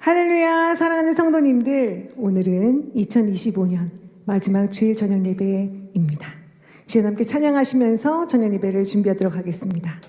할렐루야, 사랑하는 성도님들, 오늘은 2025년 마지막 주일 저녁 예배입니다. 이제 함께 찬양하시면서 저녁 예배를 준비하도록 하겠습니다.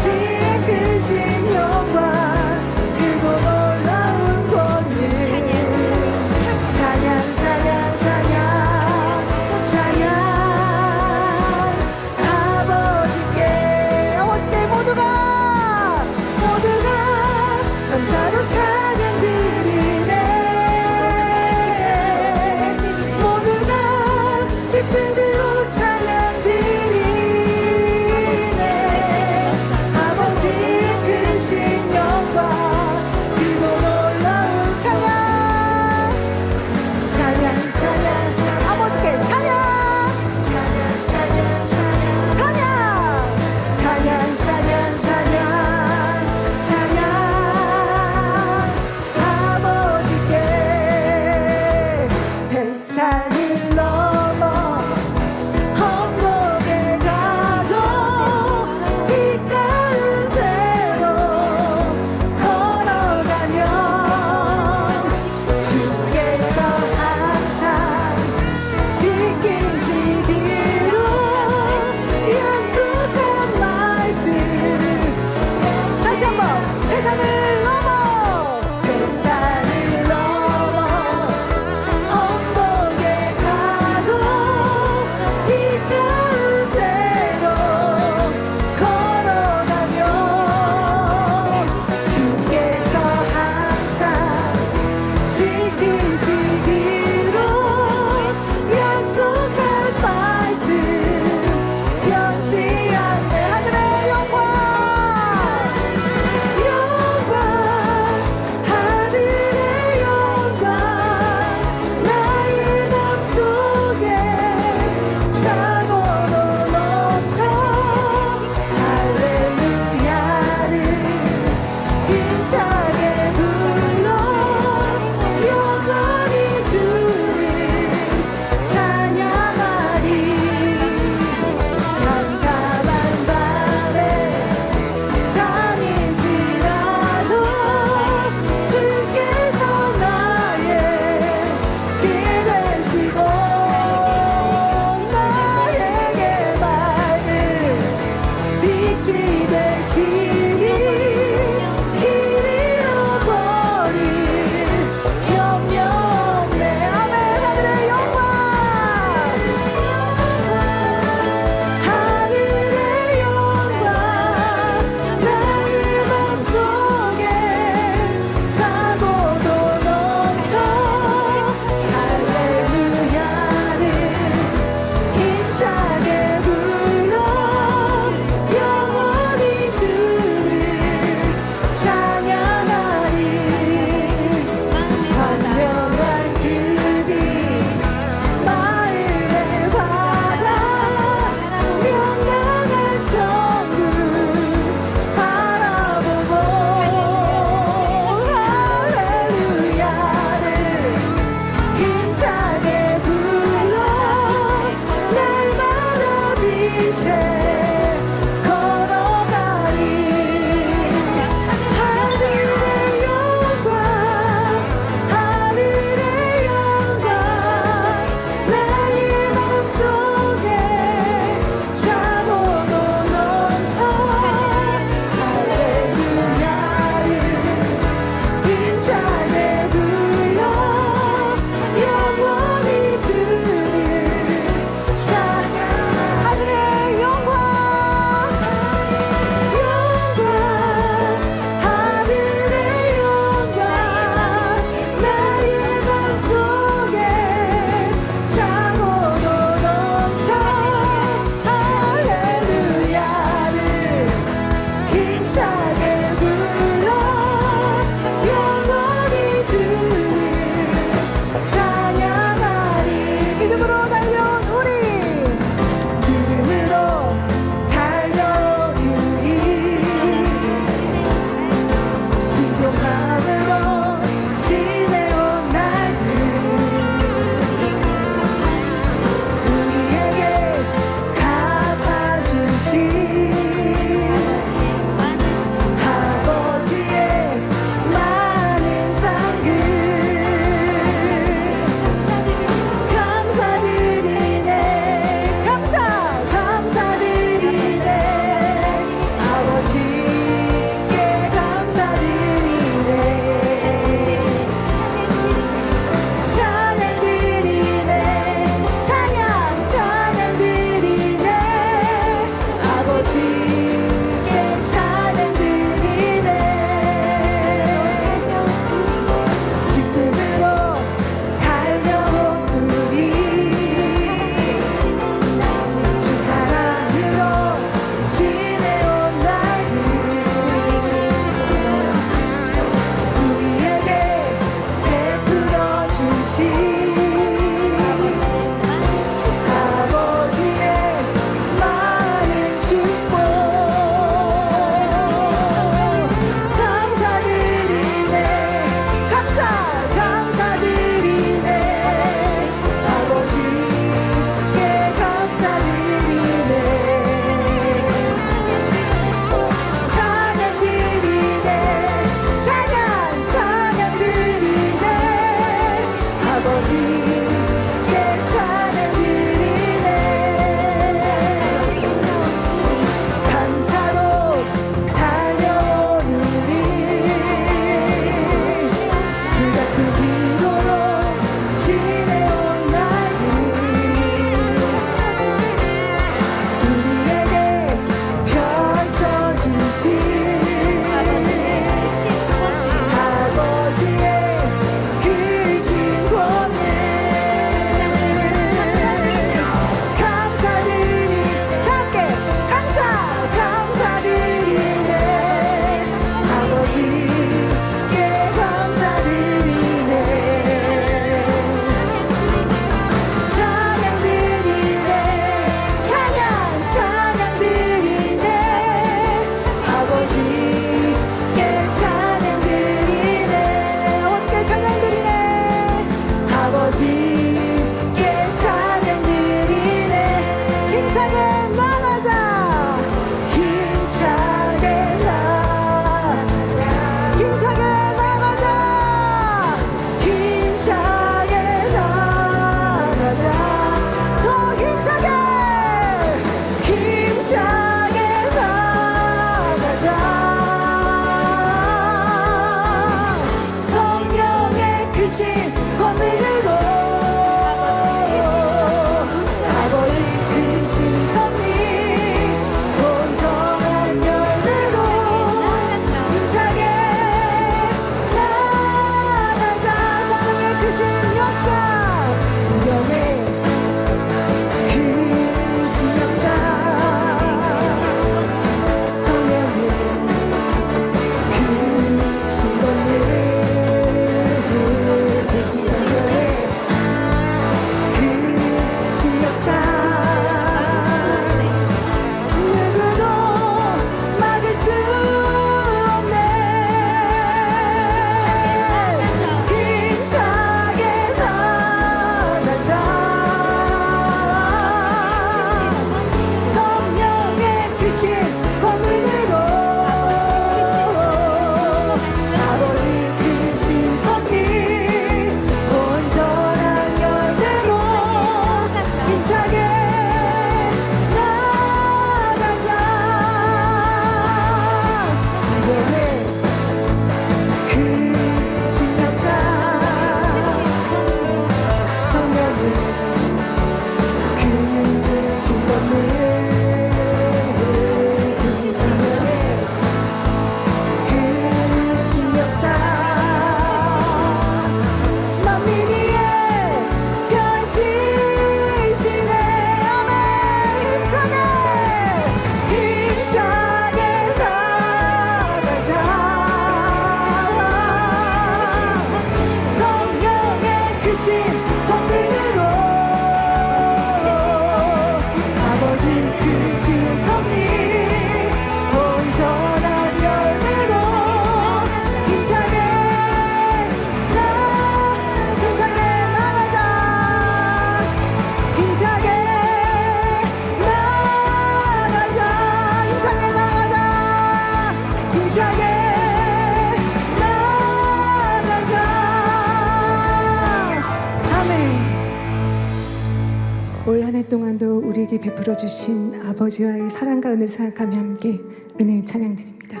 올 한 해 동안도 우리에게 베풀어 주신 아버지와의 사랑과 은혜를 생각하며 함께 은혜 찬양 드립니다.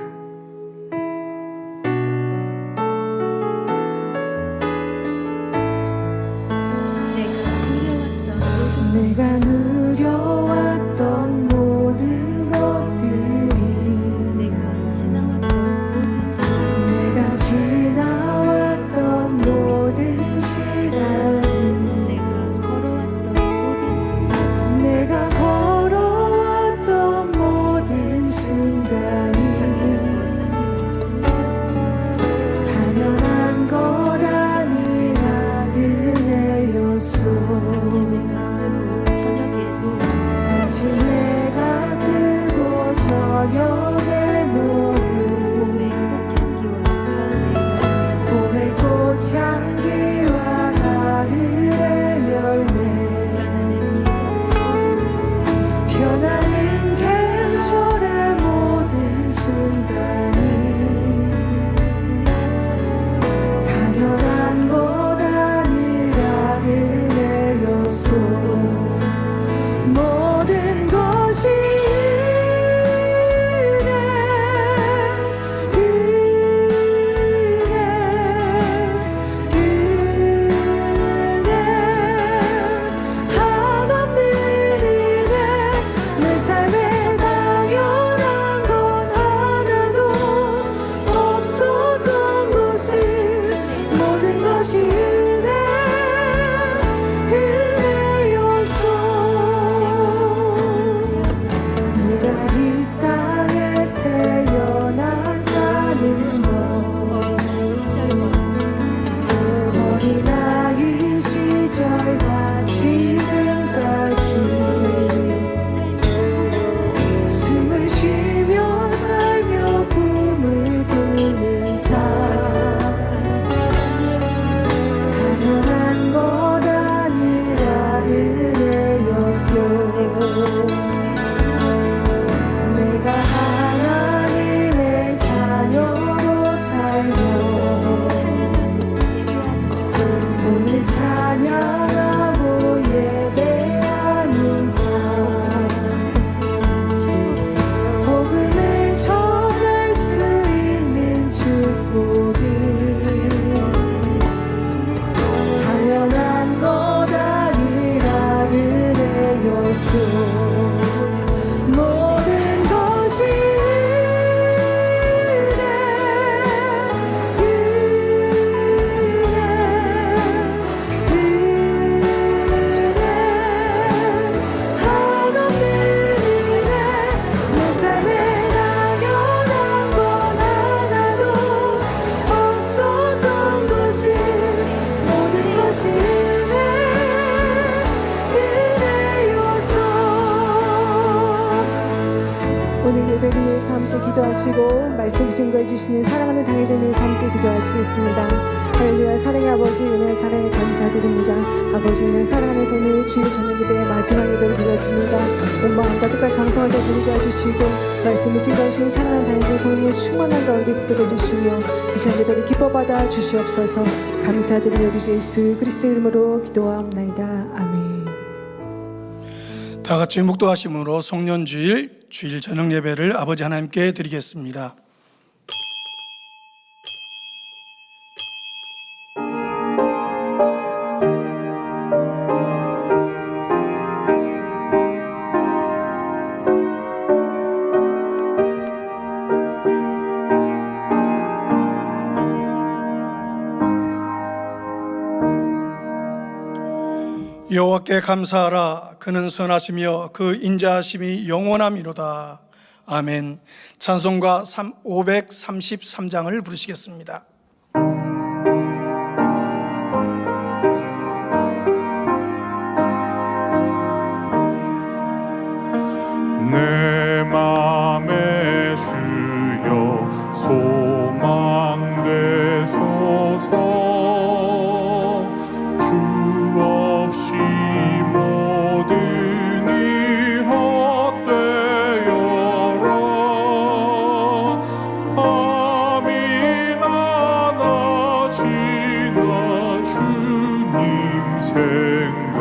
내가 누려왔던 모든 것들이 내가 지나왔던 모든 시간이 내가 걸어왔던 모든 순간이 당연한 것 아니라 은혜였소. 아침에가 뜨고 저녁에 노을 봄의 꽃향기와 가을의 열매 변하는 계절의 모든 순간이 당연한 것 아니라 은혜였소. 모든 것이 한없는 은혜 내 삶에 당연한 건 하나도 없었던 것을 모든 것이 은혜였소. 내가 이 땅에 태어나 사는 것 어린아이 시절과 지금까지 숨을 쉬며 살며 꿈을 꾸는 삶 당연한 것 아니라 은혜였소. 내가 하나님의 자녀로 살며 오늘 찬양하고 예배하는 삶 복음을 전할 수 있는 축복이 당연한 것 아니라 은혜였소. 모든 것이 한없는 은혜 내 삶에 당연한 건 하나도 없었던 것을 모든 것이 은혜였소. 오늘 예배를 위해서 함께 기도하시고 말씀 증거해 주시는 사랑하는 당회자님 위해서 함께 기도하시겠습니다. 할렐루야. 사랑의 아버지 은혜 사랑에 감사드립니다. 아버지 은혜 사랑하는 손을 주일 저녁 예배의 마지막 예배를 드려집니다. 온 마음과 뜻과 정성을 다 드리게 해주시고 말씀을 증거하신 사랑하는 당회자님 성령의 충만한 가운데 붙들어 주시며 이 시간 예배를 기뻐받아 주시옵소서. 감사드리며 우리 주 예수 그리스도 이름으로 기도하옵나이다. 아멘. 다 같이 묵도하심으로 송년주일 주일 저녁 예배를 아버지 하나님께 드리겠습니다. 여호와께 감사하라. 그는 선하시며 그 인자하심이 영원함이로다. 아멘. 찬송가 533장을 부르시겠습니다. 내 맘에 주여 소망 되소서. 주 없이 모든 이 헛되어라. 밤이 낮아지나 주님 생각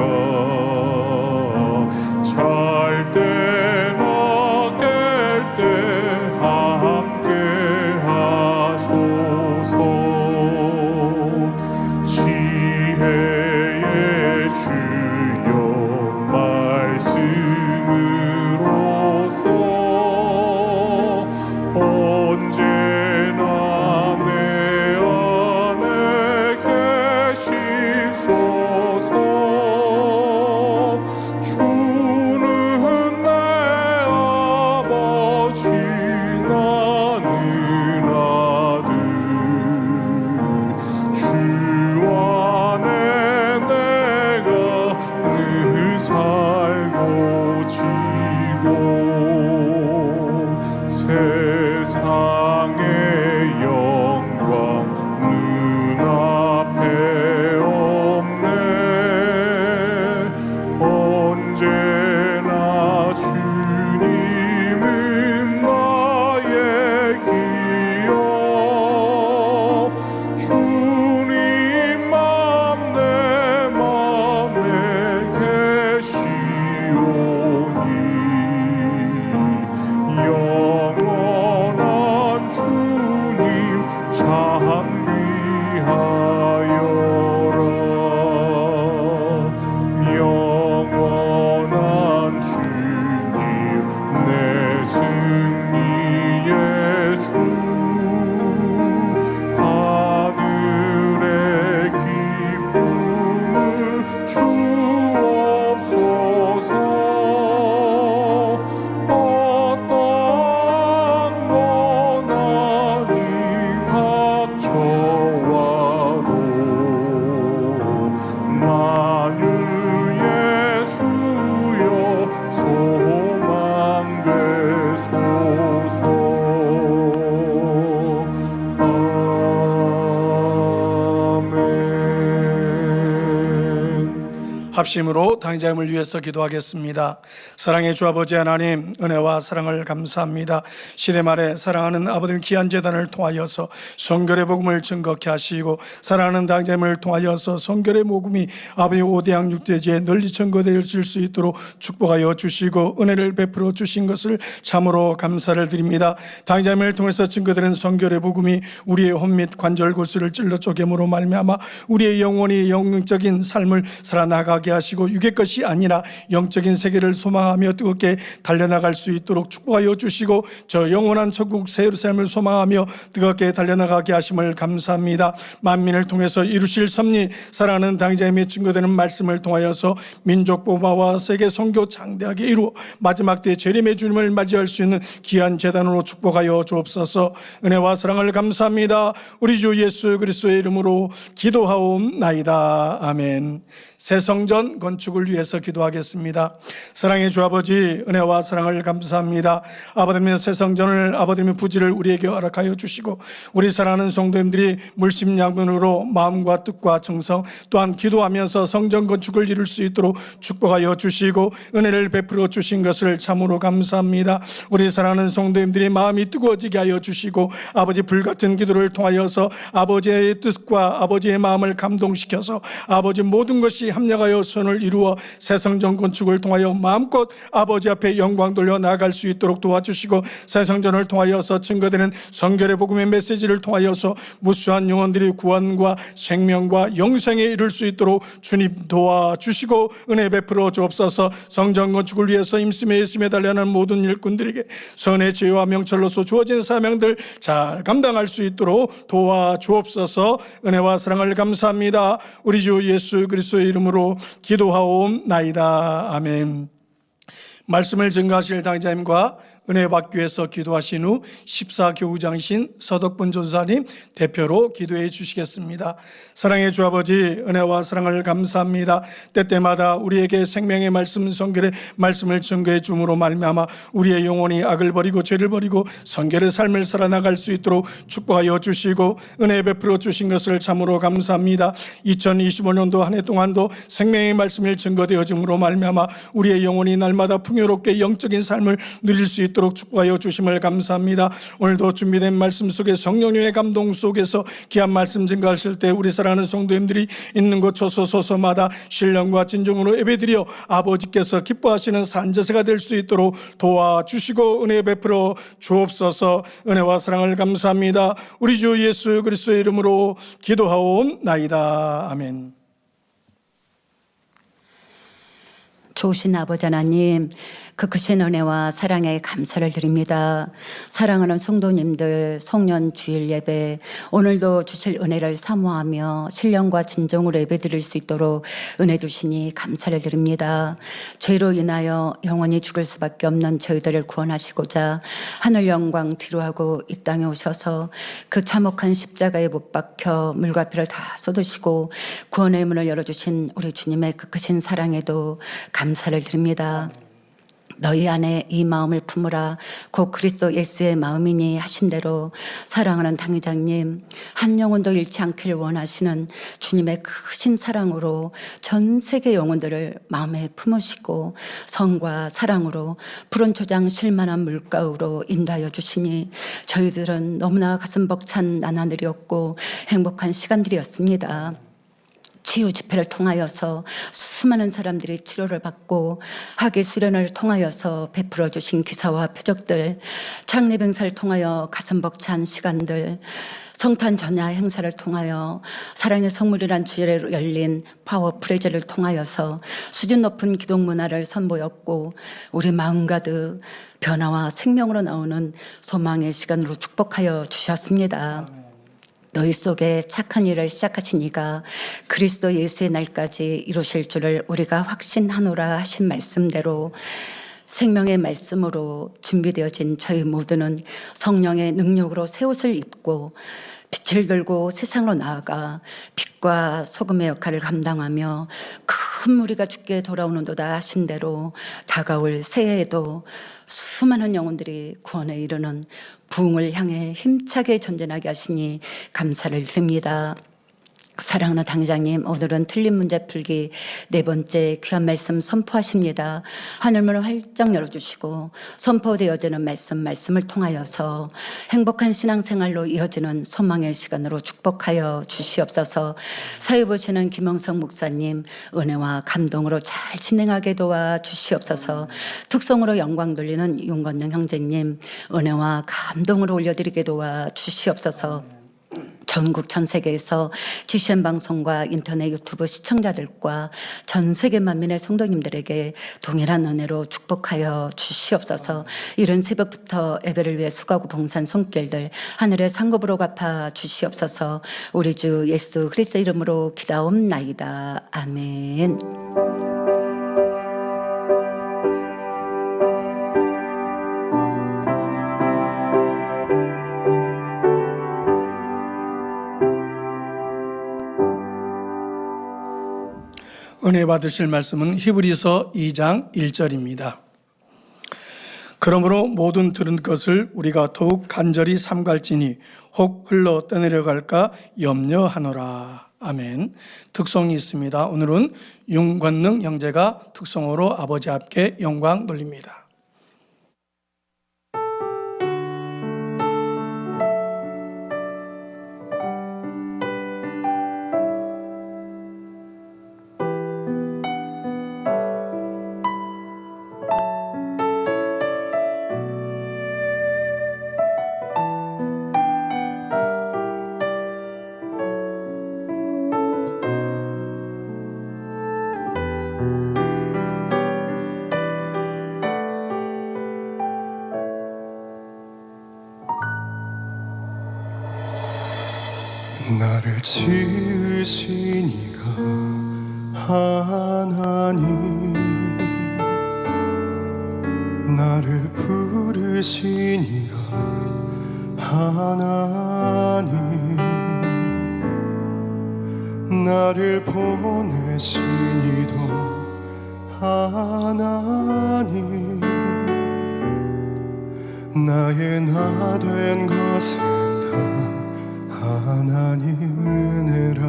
합심으로 당장을 위해서 기도하겠습니다. 사랑의 주 아버지 하나님, 은혜와 사랑을 감사합니다. 시대 말에 사랑하는 아버님 귀한 제단을 통하여서 성결의 복음을 증거케 하시고, 사랑하는 당장을 통하여서 성결의 복음이 아버지 5대양 6대지에 널리 증거되어질 수 있도록 축복하여 주시고 은혜를 베풀어 주신 것을 참으로 감사를 드립니다. 당장을 통해서 증거되는 성결의 복음이 우리의 혼 및 관절 골수를 찔러 쪼개므로 말미암아 우리의 영혼이 영적인 삶을 살아나가게 하시고 육의 것이 아니라 영적인 세계를 소망하며 뜨겁게 달려나갈 수 있도록 축복하여 주시고, 저 영원한 천국 새 예루살렘을 소망하며 뜨겁게 달려나가게 하심을 감사합니다. 만민을 통해서 이루실 섭리, 사랑하는 당자님의 증거되는 말씀을 통하여서 민족 보마와 세계 선교 장대하게 이루어 마지막 때 재림의 주님을 맞이할 수 있는 귀한 제단으로 축복하여 주옵소서. 은혜와 사랑을 감사합니다. 우리 주 예수 그리스도의 이름으로 기도하옵나이다. 아멘. 새 성전 건축을 위해서 기도하겠습니다. 사랑의 주 아버지, 은혜와 사랑을 감사합니다. 아버님의 새 성전을, 아버님의 부지를 우리에게 허락하여 주시고, 우리 사랑하는 성도님들이 물심양면으로 마음과 뜻과 정성 또한 기도하면서 성전 건축을 이룰 수 있도록 축복하여 주시고 은혜를 베풀어 주신 것을 참으로 감사합니다. 우리 사랑하는 성도님들이 마음이 뜨거워지게 하여 주시고, 아버지 불같은 기도를 통하여서 아버지의 뜻과 아버지의 마음을 감동시켜서 아버지 모든 것이 합력하여 선을 이루어 새 성전 건축을 통하여 마음껏 아버지 앞에 영광 돌려 나아갈 수 있도록 도와주시고, 새 성전을 통하여서 증거되는 성결의 복음의 메시지를 통하여서 무수한 영혼들이 구원과 생명과 영생에 이를 수 있도록 주님 도와주시고 은혜 베풀어 주옵소서. 성전 건축을 위해서 힘쓰며 달려는 모든 일꾼들에게 선의 지혜와 명철로서 주어진 사명들 잘 감당할 수 있도록 도와주옵소서. 은혜와 사랑을 감사합니다. 우리 주 예수 그리스도의 이름으로 기도하옵나이다. 아멘. 말씀을 증거하실 당자님과 은혜 받기 위해서 기도하신 후 14교구장이신 서덕분 전사님 대표로 기도해 주시겠습니다. 사랑의 주 아버지, 은혜와 사랑을 감사합니다. 때때마다 우리에게 생명의 말씀, 성결의 말씀을 증거해 줌으로 말미암아 우리의 영혼이 악을 버리고 죄를 버리고 성결의 삶을 살아나갈 수 있도록 축복하여 주시고 은혜 베풀어 주신 것을 참으로 감사합니다. 2025년도 한 해 동안도 생명의 말씀을 증거되어 줌으로 말미암아 우리의 영혼이 날마다 풍요롭게 영적인 삶을 누릴 수 있도록 축복하여 주심을 감사합니다. 오늘도 준비된 말씀 속에 성령님의 감동 속에서 귀한 말씀 증거하실 때 우리 사랑하는 성도님들이 있는 곳 소소소소마다 신령과 진정으로 예배드려 아버지께서 기뻐하시는 산제사가 될 수 있도록 도와주시고 은혜 베풀어 주옵소서. 은혜와 사랑을 감사합니다. 우리 주 예수 그리스도의 이름으로 기도하옵나이다. 아멘. 좋으신 아버지 하나님, 그 크신 은혜와 사랑에 감사를 드립니다. 사랑하는 성도님들, 송년 주일 예배 오늘도 주실 은혜를 사모하며 신령과 진정으로 예배드릴 수 있도록 은혜 주시니 감사를 드립니다. 죄로 인하여 영원히 죽을 수밖에 없는 저희들을 구원하시고자 하늘 영광 뒤로하고 이 땅에 오셔서 그 참혹한 십자가에 못 박혀 물과 피를 다 쏟으시고 구원의 문을 열어주신 우리 주님의 그 크신 사랑에도 감사를 드립니다. 너희 안에 이 마음을 품으라 곧 그리스도 예수의 마음이니 하신 대로 사랑하는 당회장님, 한 영혼도 잃지 않기를 원하시는 주님의 크신 사랑으로 전 세계 영혼들을 마음에 품으시고 성과 사랑으로 푸른 초장 실만한 물가으로 인도하여 주시니 저희들은 너무나 가슴 벅찬 나날들이었고 행복한 시간들이었습니다. 치유 집회를 통하여서 수많은 사람들이 치료를 받고 학위 수련을 통하여서 베풀어 주신 기사와 표적들, 창립 행사를 통하여 가슴 벅찬 시간들, 성탄 전야 행사를 통하여 사랑의 성물이란 주제로 열린 파워 프레제를 통하여서 수준 높은 기독 문화를 선보였고 우리 마음 가득 변화와 생명으로 나오는 소망의 시간으로 축복하여 주셨습니다. 너희 속에 착한 일을 시작하신 이가 그리스도 예수의 날까지 이루실 줄을 우리가 확신하노라 하신 말씀대로 생명의 말씀으로 준비되어진 저희 모두는 성령의 능력으로 새 옷을 입고 빛을 들고 세상으로 나아가 빛과 소금의 역할을 감당하며 큰 무리가 주께 돌아오는도다 하신 대로 다가올 새해에도 수많은 영혼들이 구원에 이르는 부흥을 향해 힘차게 전진하게 하시니 감사를 드립니다. 사랑하는 당장님, 오늘은 틀린 문제 풀기 4번째 귀한 말씀 선포하십니다. 하늘문을 활짝 열어주시고 선포되어지는 말씀을 통하여서 행복한 신앙생활로 이어지는 소망의 시간으로 축복하여 주시옵소서. 사회 보시는 김영성 목사님 은혜와 감동으로 잘 진행하게 도와 주시옵소서. 특성으로 영광 돌리는 윤건영 형제님 은혜와 감동으로 올려드리게 도와 주시옵소서. 전국 전 세계에서 GCN 방송과 인터넷 유튜브 시청자들과 전 세계 만민의 성도님들에게 동일한 은혜로 축복하여 주시옵소서. 이른 새벽부터 예배를 위해 수고하고 봉사한 손길들 하늘의 상급으로 갚아 주시옵소서. 우리 주 예수 그리스도 이름으로 기도옵나이다. 아멘. 은혜 받으실 말씀은 히브리서 2장 1절입니다. 그러므로 모든 들은 것을 우리가 더욱 간절히 삼갈지니 혹 흘러 떠내려갈까 염려하노라. 아멘. 특송이 있습니다. 오늘은 윤관능 형제가 특송으로 아버지 앞에 영광 돌립니다. 나를 지으신 이가 하나님, 나를 부르신 이가 하나님, 나를 보내신 이도 하나님, 나의 나 된 것은 다 하나님 은혜라.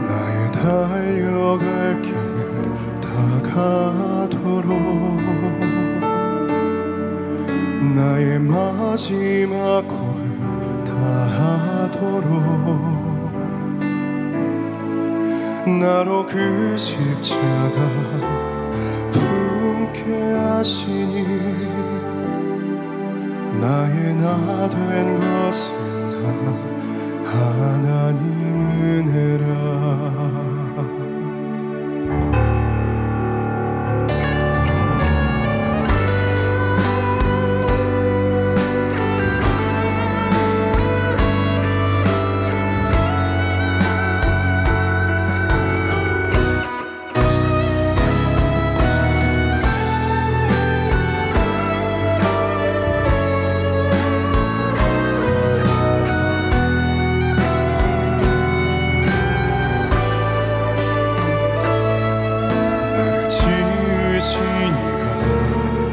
나의 달려갈 길 다 가도록, 나의 마지막 골 다하도록, 나로 그 십자가 품게 하시니 나의 나 된 것은 다 하나님 은혜라.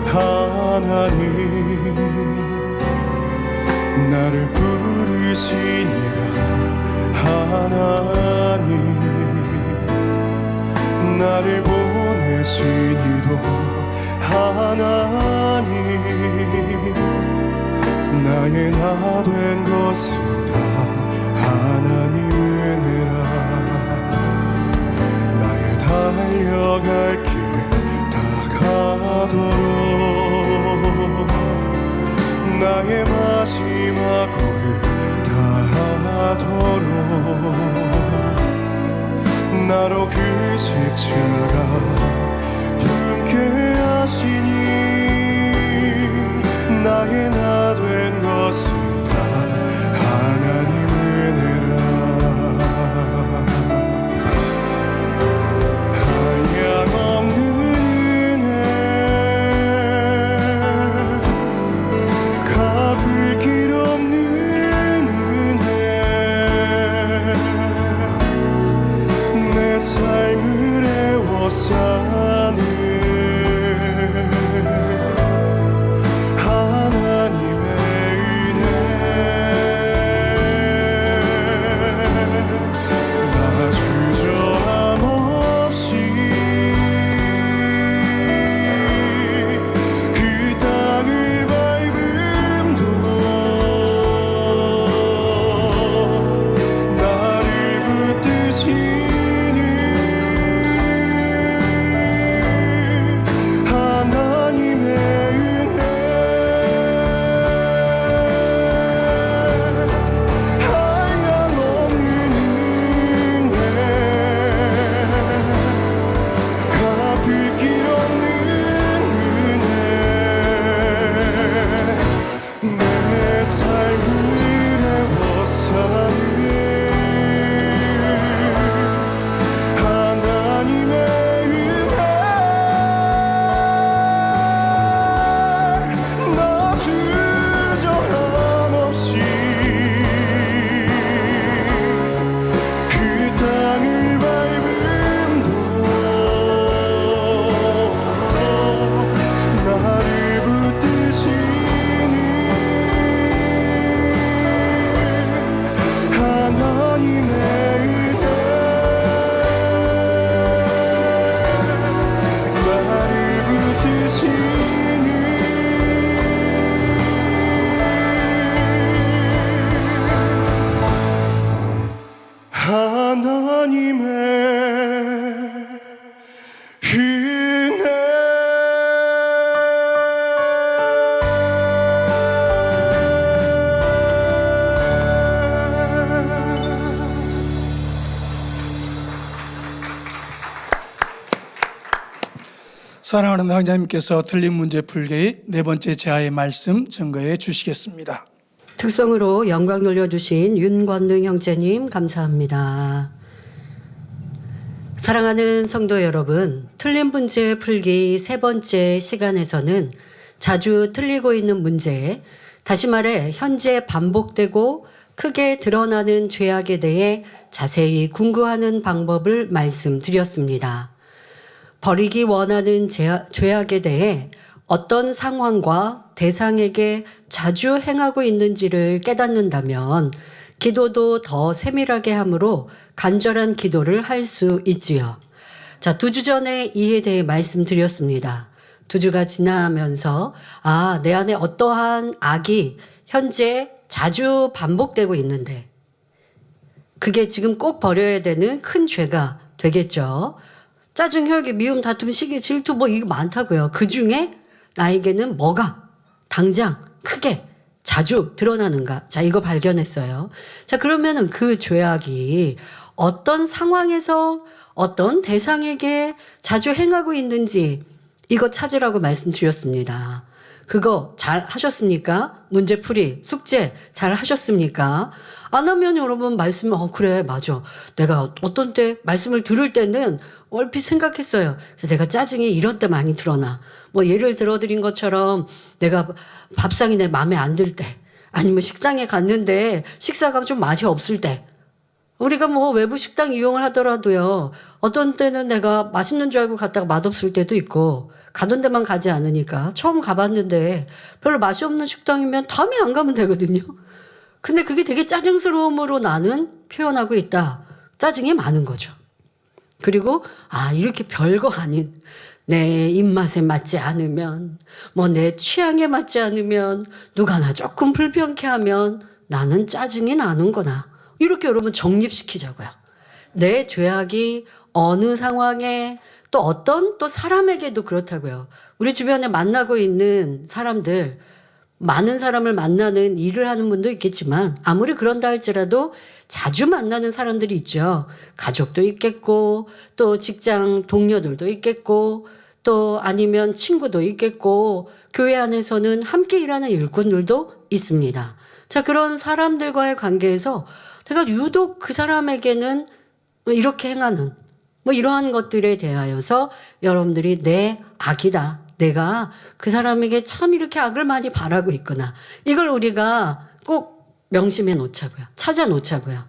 하나님, 나를 부르신 이가 하나님, 나를 보내신 이도 하나님, 나의 나 된 것은 다 하나님 은혜라. 나의 달려갈 길 다 가도록, 나의 마지막 골 다하도록, 나로 그 십자가 품게 하시니 나의 나 된 것은 다 하나님 은혜라. 한량없는 삶을 애워싸 사랑하는 당자님께서 틀린 문제 풀기의 네 번째 제하의 말씀 증거해 주시겠습니다. 특성으로 영광 돌려주신 윤권능 형제님 감사합니다. 사랑하는 성도 여러분, 틀린 문제 풀기 세 번째 시간에서는 자주 틀리고 있는 문제, 다시 말해 현재 반복되고 크게 드러나는 죄악에 대해 자세히 궁구하는 방법을 말씀드렸습니다. 버리기 원하는 죄악에 대해 어떤 상황과 대상에게 자주 행하고 있는지를 깨닫는다면 기도도 더 세밀하게 하므로 간절한 기도를 할 수 있지요. 자, 2주 전에 이에 대해 말씀드렸습니다. 2주가 지나면서 내 안에 어떠한 악이 현재 자주 반복되고 있는데 그게 지금 꼭 버려야 되는 큰 죄가 되겠죠. 짜증, 혈기, 미움, 다툼, 시기, 질투 이거 많다고요. 그중에 나에게는 뭐가 당장 크게 자주 드러나는가? 자, 이거 발견했어요. 자, 그러면은 그 죄악이 어떤 상황에서 어떤 대상에게 자주 행하고 있는지 이거 찾으라고 말씀드렸습니다. 그거 잘 하셨습니까? 문제풀이, 숙제 잘 하셨습니까? 안 하면 여러분 말씀, 그래, 맞아. 내가 어떤 때 말씀을 들을 때는 얼핏 생각했어요. 내가 짜증이 이럴 때 많이 드러나. 예를 들어드린 것처럼 내가 밥상이 내 마음에 안 들 때, 아니면 식당에 갔는데 식사가 좀 맛이 없을 때, 우리가 외부 식당 이용을 하더라도요, 어떤 때는 내가 맛있는 줄 알고 갔다가 맛없을 때도 있고, 가던 데만 가지 않으니까 처음 가봤는데 별로 맛이 없는 식당이면 다음에 안 가면 되거든요. 근데 그게 되게 짜증스러움으로 나는 표현하고 있다. 짜증이 많은 거죠. 그리고 이렇게 별거 아닌 내 입맛에 맞지 않으면 내 취향에 맞지 않으면 누가 나 조금 불편케 하면 나는 짜증이 나는구나. 이렇게 여러분 정립시키자고요. 내 죄악이 어느 상황에 또 어떤 또 사람에게도 그렇다고요. 우리 주변에 만나고 있는 사람들, 많은 사람을 만나는 일을 하는 분도 있겠지만 아무리 그런다 할지라도 자주 만나는 사람들이 있죠. 가족도 있겠고 또 직장 동료들도 있겠고 또 아니면 친구도 있겠고 교회 안에서는 함께 일하는 일꾼들도 있습니다. 자, 그런 사람들과의 관계에서 내가 유독 그 사람에게는 이렇게 행하는 이러한 것들에 대하여서 여러분들이 내 악이다. 내가 그 사람에게 참 이렇게 악을 많이 바라고 있구나. 이걸 우리가 꼭 명심해 놓자고요. 찾아 놓자고요.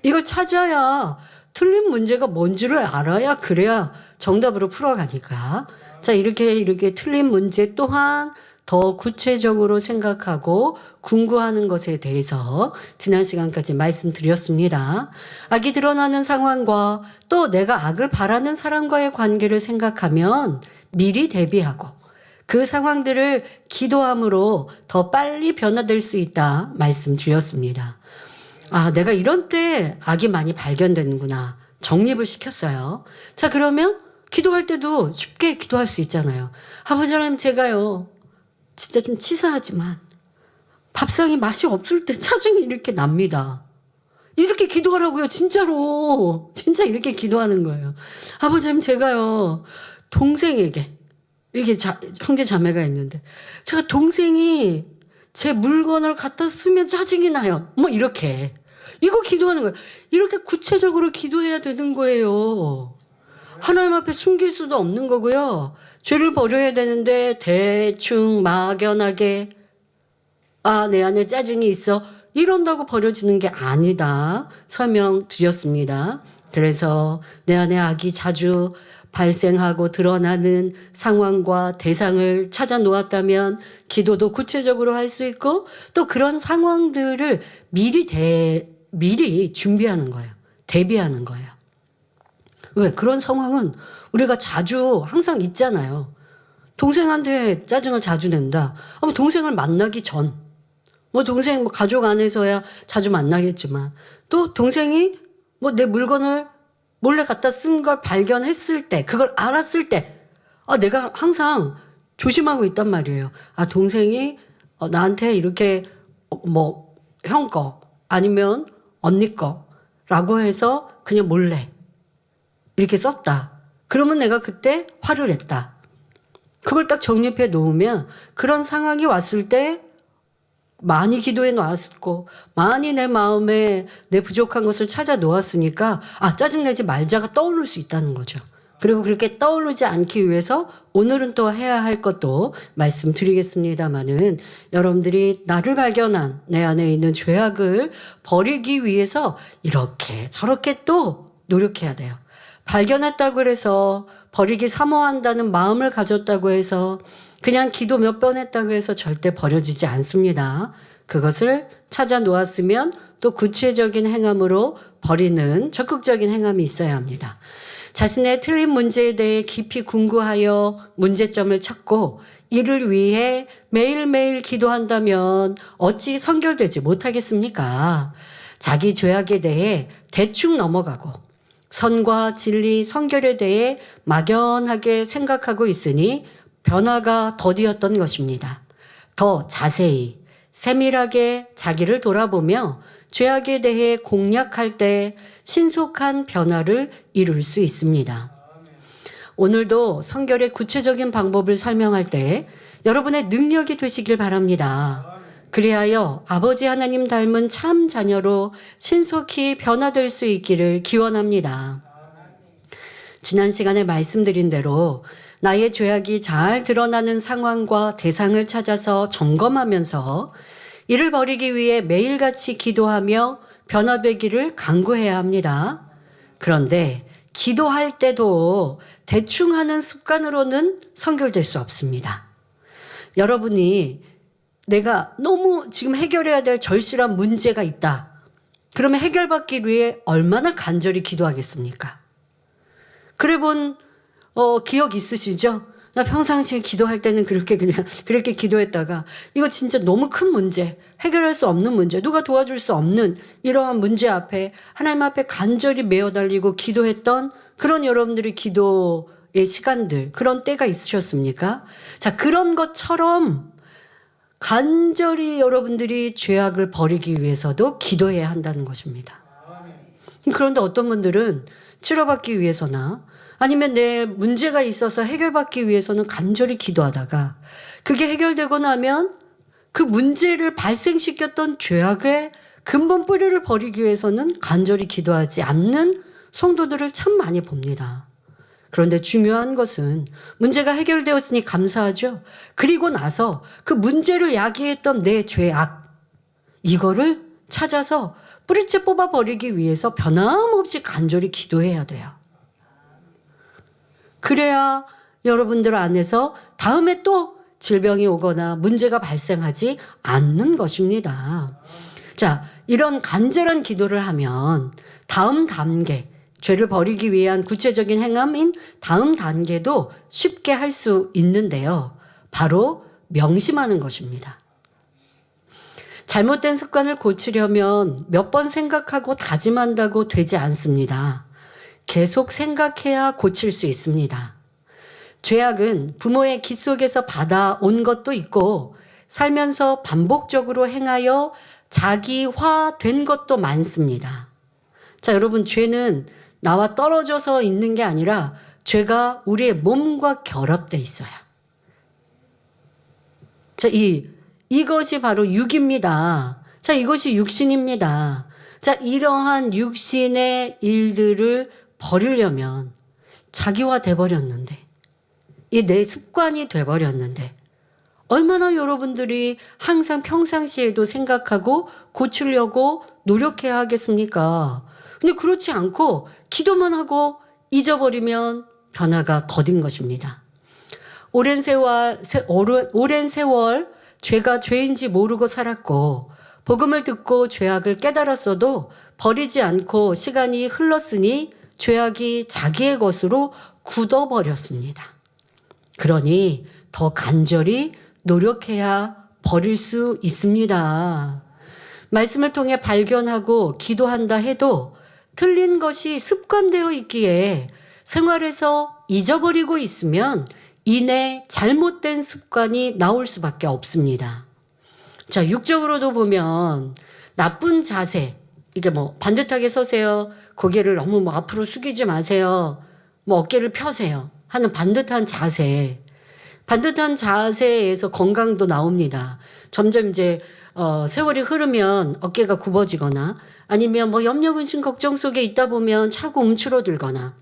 이걸 찾아야 틀린 문제가 뭔지를 알아야 그래야 정답으로 풀어가니까. 자, 이렇게 틀린 문제 또한 더 구체적으로 생각하고 궁구하는 것에 대해서 지난 시간까지 말씀드렸습니다. 악이 드러나는 상황과 또 내가 악을 바라는 사람과의 관계를 생각하면 미리 대비하고 그 상황들을 기도함으로 더 빨리 변화될 수 있다 말씀드렸습니다. 내가 이런 때 악이 많이 발견되는구나. 정립을 시켰어요. 자, 그러면 기도할 때도 쉽게 기도할 수 있잖아요. 아버지 하나님, 제가요 진짜 좀 치사하지만 밥상이 맛이 없을 때 짜증이 이렇게 납니다. 이렇게 기도하라고요. 진짜로. 진짜 이렇게 기도하는 거예요. 아버지 하나님, 제가요 동생에게 이게 형제 자매가 있는데 제가 동생이 제 물건을 갖다 쓰면 짜증이 나요. 이렇게. 이거 기도하는 거예요. 이렇게 구체적으로 기도해야 되는 거예요. 하나님 앞에 숨길 수도 없는 거고요. 죄를 버려야 되는데 대충 막연하게 내 안에 짜증이 있어 이런다고 버려지는 게 아니다 설명드렸습니다. 그래서 내 안에 악이 자주 발생하고 드러나는 상황과 대상을 찾아 놓았다면 기도도 구체적으로 할 수 있고 또 그런 상황들을 미리 준비하는 거예요. 대비하는 거예요. 왜? 그런 상황은 우리가 자주 항상 있잖아요. 동생한테 짜증을 자주 낸다. 동생을 만나기 전. 동생 가족 안에서야 자주 만나겠지만 또 동생이 내 물건을 몰래 갖다 쓴 걸 발견했을 때, 그걸 알았을 때, 내가 항상 조심하고 있단 말이에요. 동생이 나한테 이렇게 형 거 아니면 언니 거라고 해서 그냥 몰래 이렇게 썼다. 그러면 내가 그때 화를 냈다. 그걸 딱 정립해 놓으면 그런 상황이 왔을 때 많이 기도해 놓았고 많이 내 마음에 내 부족한 것을 찾아 놓았으니까 짜증내지 말자가 떠오를 수 있다는 거죠. 그리고 그렇게 떠오르지 않기 위해서 오늘은 또 해야 할 것도 말씀드리겠습니다마는 여러분들이 나를 발견한 내 안에 있는 죄악을 버리기 위해서 이렇게 저렇게 또 노력해야 돼요. 발견했다고 해서 버리기 사모한다는 마음을 가졌다고 해서 그냥 기도 몇 번 했다고 해서 절대 버려지지 않습니다. 그것을 찾아 놓았으면 또 구체적인 행함으로 버리는 적극적인 행함이 있어야 합니다. 자신의 틀린 문제에 대해 깊이 궁구하여 문제점을 찾고 이를 위해 매일매일 기도한다면 어찌 선결되지 못하겠습니까? 자기 죄악에 대해 대충 넘어가고 선과 진리, 성결에 대해 막연하게 생각하고 있으니 변화가 더디었던 것입니다. 더 자세히 세밀하게 자기를 돌아보며 죄악에 대해 공략할 때 신속한 변화를 이룰 수 있습니다. 오늘도 성결의 구체적인 방법을 설명할 때 여러분의 능력이 되시길 바랍니다. 그리하여 아버지 하나님 닮은 참 자녀로 신속히 변화될 수 있기를 기원합니다. 지난 시간에 말씀드린 대로 나의 죄악이 잘 드러나는 상황과 대상을 찾아서 점검하면서 이를 버리기 위해 매일같이 기도하며 변화되기를 간구해야 합니다. 그런데 기도할 때도 대충 하는 습관으로는 선결될 수 없습니다. 여러분이 내가 너무 지금 해결해야 될 절실한 문제가 있다. 그러면 해결받기 위해 얼마나 간절히 기도하겠습니까? 그래 본 기억 있으시죠? 나 평상시에 기도할 때는 그렇게 기도했다가 이거 진짜 너무 큰 문제, 해결할 수 없는 문제, 누가 도와줄 수 없는 이러한 문제 앞에 하나님 앞에 간절히 매어 달리고 기도했던 그런 여러분들의 기도의 시간들, 그런 때가 있으셨습니까? 자, 그런 것처럼 간절히 여러분들이 죄악을 버리기 위해서도 기도해야 한다는 것입니다. 그런데 어떤 분들은 치료받기 위해서나 아니면 내 문제가 있어서 해결받기 위해서는 간절히 기도하다가 그게 해결되고 나면 그 문제를 발생시켰던 죄악의 근본 뿌리를 버리기 위해서는 간절히 기도하지 않는 성도들을 참 많이 봅니다. 그런데 중요한 것은 문제가 해결되었으니 감사하죠. 그리고 나서 그 문제를 야기했던 내 죄악, 이거를 찾아서 뿌리째 뽑아버리기 위해서 변함없이 간절히 기도해야 돼요. 그래야 여러분들 안에서 다음에 또 질병이 오거나 문제가 발생하지 않는 것입니다. 자, 이런 간절한 기도를 하면 다음 단계, 죄를 버리기 위한 구체적인 행함인 다음 단계도 쉽게 할 수 있는데요. 바로 명심하는 것입니다. 잘못된 습관을 고치려면 몇 번 생각하고 다짐한다고 되지 않습니다. 계속 생각해야 고칠 수 있습니다. 죄악은 부모의 기 속에서 받아온 것도 있고 살면서 반복적으로 행하여 자기화된 것도 많습니다. 자, 여러분, 죄는 나와 떨어져서 있는 게 아니라 죄가 우리의 몸과 결합돼 있어요. 자, 이것이 바로 육입니다. 자, 이것이 육신입니다. 자, 이러한 육신의 일들을 버리려면 자기화 돼버렸는데, 이 내 습관이 돼버렸는데, 얼마나 여러분들이 항상 평상시에도 생각하고 고치려고 노력해야 하겠습니까? 근데 그렇지 않고 기도만 하고 잊어버리면 변화가 더딘 것입니다. 오랜 세월 죄가 죄인지 모르고 살았고 복음을 듣고 죄악을 깨달았어도 버리지 않고 시간이 흘렀으니 죄악이 자기의 것으로 굳어버렸습니다. 그러니 더 간절히 노력해야 버릴 수 있습니다. 말씀을 통해 발견하고 기도한다 해도 틀린 것이 습관되어 있기에 생활에서 잊어버리고 있으면 이내 잘못된 습관이 나올 수밖에 없습니다. 자, 육적으로도 보면 나쁜 자세, 이게 반듯하게 서세요. 고개를 너무 앞으로 숙이지 마세요. 어깨를 펴세요. 하는 반듯한 자세. 반듯한 자세에서 건강도 나옵니다. 점점 이제 세월이 흐르면 어깨가 굽어지거나 아니면 뭐 염려근심 걱정 속에 있다 보면 차고 움츠러들거나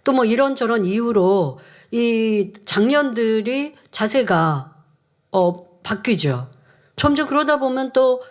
또 뭐 이런저런 이유로 이 장년들이 자세가 바뀌죠. 점점 그러다 보면 또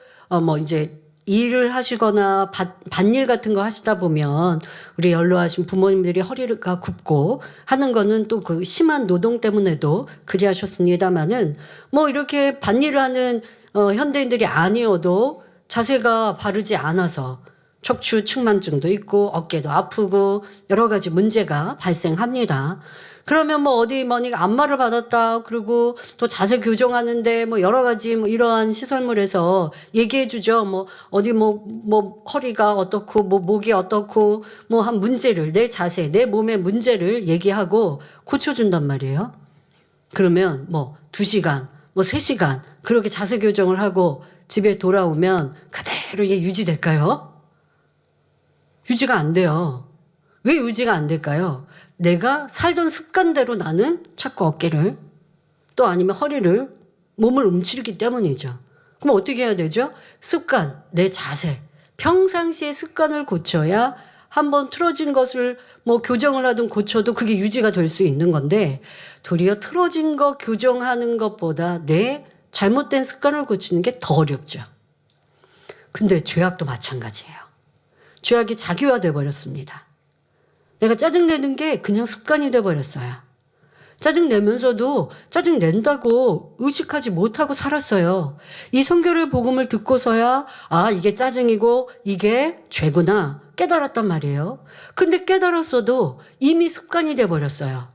뭐 이제 일을 하시거나 밭일 같은 거 하시다 보면 우리 연로하신 부모님들이 허리가 굽고 하는 거는 또 그 심한 노동 때문에도 그리하셨습니다마는 뭐 이렇게 밭일을 하는 현대인들이 아니어도 자세가 바르지 않아서 척추 측만증도 있고 어깨도 아프고 여러 가지 문제가 발생합니다. 그러면 뭐 어디 뭐니 안마를 받았다 그리고 또 자세 교정하는데 뭐 여러 가지 뭐 이러한 시설물에서 얘기해 주죠. 뭐 어디 뭐 허리가 어떻고 뭐 목이 어떻고 뭐 한 문제를 내 자세 내 몸의 문제를 얘기하고 고쳐준단 말이에요. 그러면 뭐 2시간 뭐 3시간 그렇게 자세 교정을 하고 집에 돌아오면 그대로 이게 유지될까요? 유지가 안 돼요. 왜 유지가 안 될까요? 내가 살던 습관대로 나는 자꾸 어깨를 또 아니면 허리를 몸을 움츠리기 때문이죠. 그럼 어떻게 해야 되죠? 습관, 내 자세. 평상시에 습관을 고쳐야 한번 틀어진 것을 뭐 교정을 하든 고쳐도 그게 유지가 될 수 있는 건데 도리어 틀어진 거 교정하는 것보다 내 잘못된 습관을 고치는 게 더 어렵죠. 근데 죄악도 마찬가지예요. 죄악이 자기화돼 버렸습니다. 내가 짜증내는 게 그냥 습관이 돼버렸어요. 짜증내면서도 짜증낸다고 의식하지 못하고 살았어요. 이 성결의 복음을 듣고서야 이게 짜증이고 이게 죄구나 깨달았단 말이에요. 근데 깨달았어도 이미 습관이 돼버렸어요.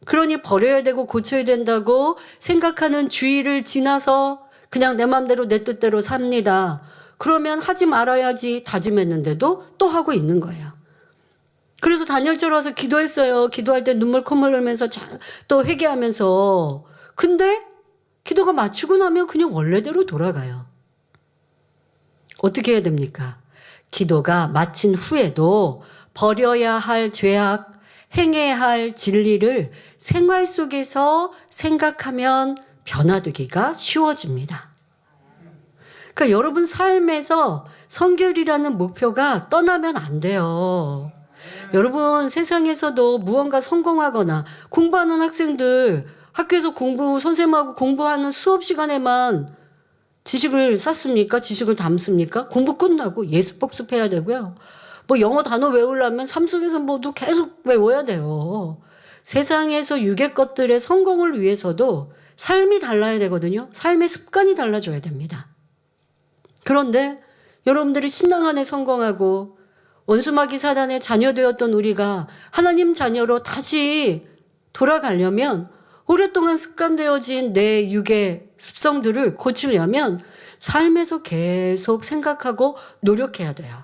그러니 버려야 되고 고쳐야 된다고 생각하는 주의를 지나서 그냥 내 맘대로 내 뜻대로 삽니다. 그러면 하지 말아야지 다짐했는데도 또 하고 있는 거예요. 그래서 단열절 와서 기도했어요. 기도할 때 눈물 콧물 흘면서 또 회개하면서. 근데 기도가 마치고 나면 그냥 원래대로 돌아가요. 어떻게 해야 됩니까? 기도가 마친 후에도 버려야 할 죄악, 행해야 할 진리를 생활 속에서 생각하면 변화되기가 쉬워집니다. 그러니까 여러분 삶에서 성결이라는 목표가 떠나면 안 돼요. 여러분 세상에서도 무언가 성공하거나 공부하는 학생들 학교에서 선생님하고 공부하는 수업 시간에만 지식을 쌓습니까? 지식을 담습니까? 공부 끝나고 예습 복습해야 되고요. 뭐 영어 단어 외우려면 삶속에서 뭐도 계속 외워야 돼요. 세상에서 육의 것들의 성공을 위해서도 삶이 달라야 되거든요. 삶의 습관이 달라져야 됩니다. 그런데 여러분들이 신앙 안에 성공하고 원수마귀 사단의 자녀 되었던 우리가 하나님 자녀로 다시 돌아가려면 오랫동안 습관되어진 내 육의 습성들을 고치려면 삶에서 계속 생각하고 노력해야 돼요.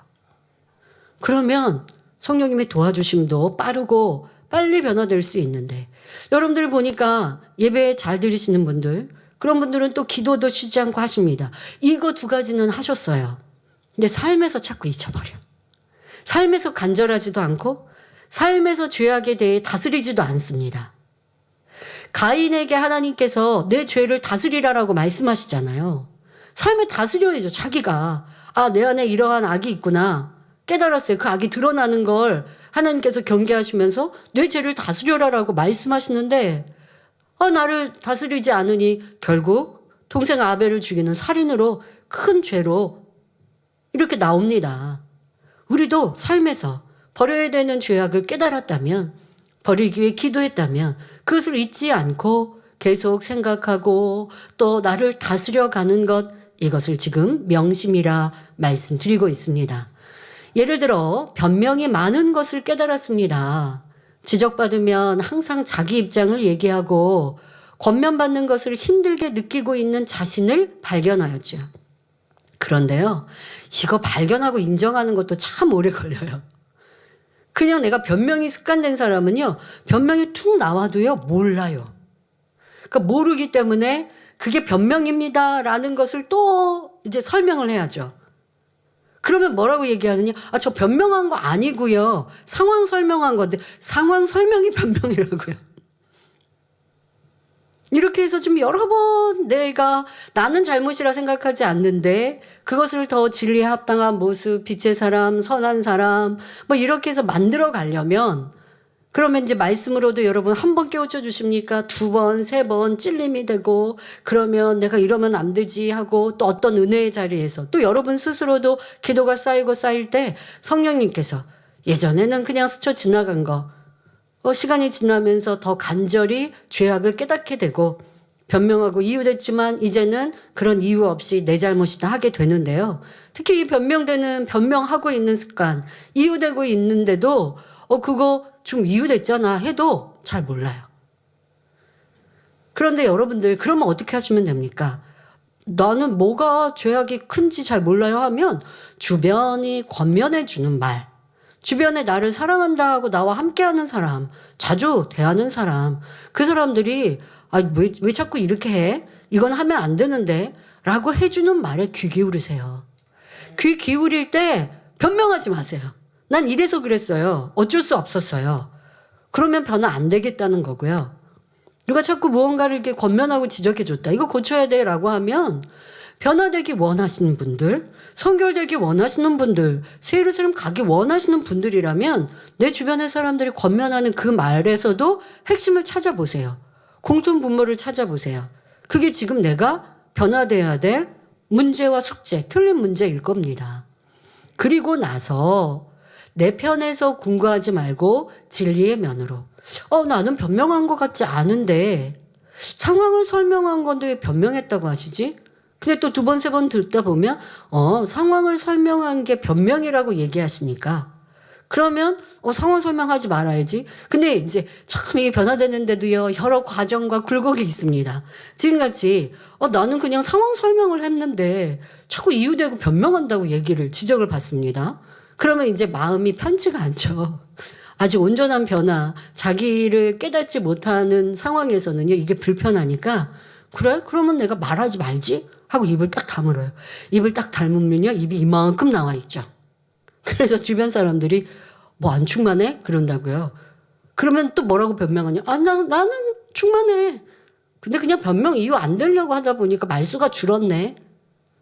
그러면 성령님의 도와주심도 빠르고 빨리 변화될 수 있는데 여러분들 보니까 예배 잘 들으시는 분들 그런 분들은 또 기도도 쉬지 않고 하십니다. 이거 2가지는 하셨어요. 근데 삶에서 자꾸 잊어버려. 삶에서 간절하지도 않고 삶에서 죄악에 대해 다스리지도 않습니다. 가인에게 하나님께서 내 죄를 다스리라라고 말씀하시잖아요. 삶을 다스려야죠. 자기가 내 안에 이러한 악이 있구나 깨달았어요. 그 악이 드러나는 걸 하나님께서 경계하시면서 내 죄를 다스려라라고 말씀하시는데 나를 다스리지 않으니 결국 동생 아벨을 죽이는 살인으로 큰 죄로 이렇게 나옵니다. 우리도 삶에서 버려야 되는 죄악을 깨달았다면 버리기 위해 기도했다면 그것을 잊지 않고 계속 생각하고 또 나를 다스려가는 것 이것을 지금 명심이라 말씀드리고 있습니다. 예를 들어 변명이 많은 것을 깨달았습니다. 지적받으면 항상 자기 입장을 얘기하고 권면받는 것을 힘들게 느끼고 있는 자신을 발견하였죠. 그런데요, 이거 발견하고 인정하는 것도 참 오래 걸려요. 그냥 내가 변명이 습관된 사람은요, 변명이 툭 나와도요, 몰라요. 그러니까 모르기 때문에 그게 변명입니다라는 것을 또 이제 설명을 해야죠. 그러면 뭐라고 얘기하느냐? 저 변명한 거 아니고요. 상황 설명한 건데 상황 설명이 변명이라고요. 이렇게 해서 좀 여러 번 내가 나는 잘못이라 생각하지 않는데 그것을 더 진리에 합당한 모습, 빛의 사람, 선한 사람 뭐 이렇게 해서 만들어 가려면 그러면 이제 말씀으로도 여러분 한 번 깨우쳐 주십니까? 2번, 3번 찔림이 되고 그러면 내가 이러면 안 되지 하고 또 어떤 은혜의 자리에서 또 여러분 스스로도 기도가 쌓이고 쌓일 때 성령님께서 예전에는 그냥 스쳐 지나간 거 시간이 지나면서 더 간절히 죄악을 깨닫게 되고 변명하고 이유됐지만 이제는 그런 이유 없이 내 잘못이다 하게 되는데요. 특히 이 변명하고 있는 습관, 이유되고 있는데도 그거 좀 이유됐잖아 해도 잘 몰라요. 그런데 여러분들 그러면 어떻게 하시면 됩니까? 나는 뭐가 죄악이 큰지 잘 몰라요 하면 주변이 권면해 주는 말, 주변에 나를 사랑한다 하고 나와 함께하는 사람, 자주 대하는 사람, 그 사람들이 왜 자꾸 이렇게 해? 이건 하면 안 되는데 라고 해주는 말에 귀 기울이세요. 귀 기울일 때 변명하지 마세요. 난 이래서 그랬어요. 어쩔 수 없었어요. 그러면 변화 안 되겠다는 거고요. 누가 자꾸 무언가를 이렇게 권면하고 지적해줬다. 이거 고쳐야 돼 라고 하면 변화되기 원하시는 분들, 성결되기 원하시는 분들, 새 예루살렘 가기 원하시는 분들이라면 내 주변의 사람들이 권면하는 그 말에서도 핵심을 찾아보세요. 공통 분모를 찾아보세요. 그게 지금 내가 변화돼야 될 문제와 숙제, 틀린 문제일 겁니다. 그리고 나서 내 편에서 궁구하지 말고 진리의 면으로 나는 변명한 것 같지 않은데 상황을 설명한 건데 왜 변명했다고 하시지? 근데 또 2번, 3번 듣다 보면 상황을 설명한 게 변명이라고 얘기하시니까 그러면 상황 설명하지 말아야지. 근데 이제 참 이게 변화되는데도요 여러 과정과 굴곡이 있습니다. 지금같이 나는 그냥 상황 설명을 했는데 자꾸 이유되고 변명한다고 지적을 받습니다. 그러면 이제 마음이 편치가 않죠. 아직 온전한 변화, 자기를 깨닫지 못하는 상황에서는요 이게 불편하니까 그래? 그러면 내가 말하지 말지? 하고 입을 딱 다물어요. 입을 딱 닮으면요 입이 이만큼 나와 있죠. 그래서 주변 사람들이 뭐 안 충만해? 그런다고요. 그러면 또 뭐라고 변명하냐? 나는 충만해. 근데 그냥 변명 이유 안 되려고 하다 보니까 말수가 줄었네.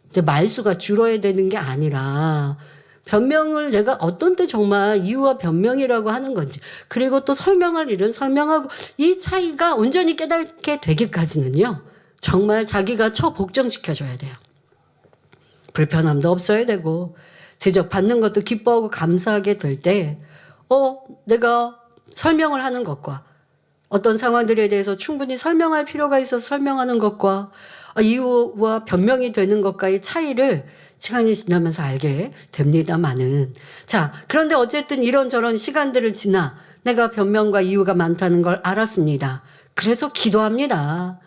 근데 말수가 줄어야 되는 게 아니라 변명을 내가 어떤 때 정말 이유와 변명이라고 하는 건지 그리고 또 설명할 일은 설명하고 이 차이가 온전히 깨닫게 되기까지는요. 정말 자기가 복종시켜줘야 돼요. 불편함도 없어야 되고 지적받는 것도 기뻐하고 감사하게 될 때 내가 설명을 하는 것과 어떤 상황들에 대해서 충분히 설명할 필요가 있어서 설명하는 것과 이유와 변명이 되는 것과의 차이를 시간이 지나면서 알게 됩니다마는 그런데 어쨌든 이런저런 시간들을 지나 내가 변명과 이유가 많다는 걸 알았습니다. 그래서 기도합니다.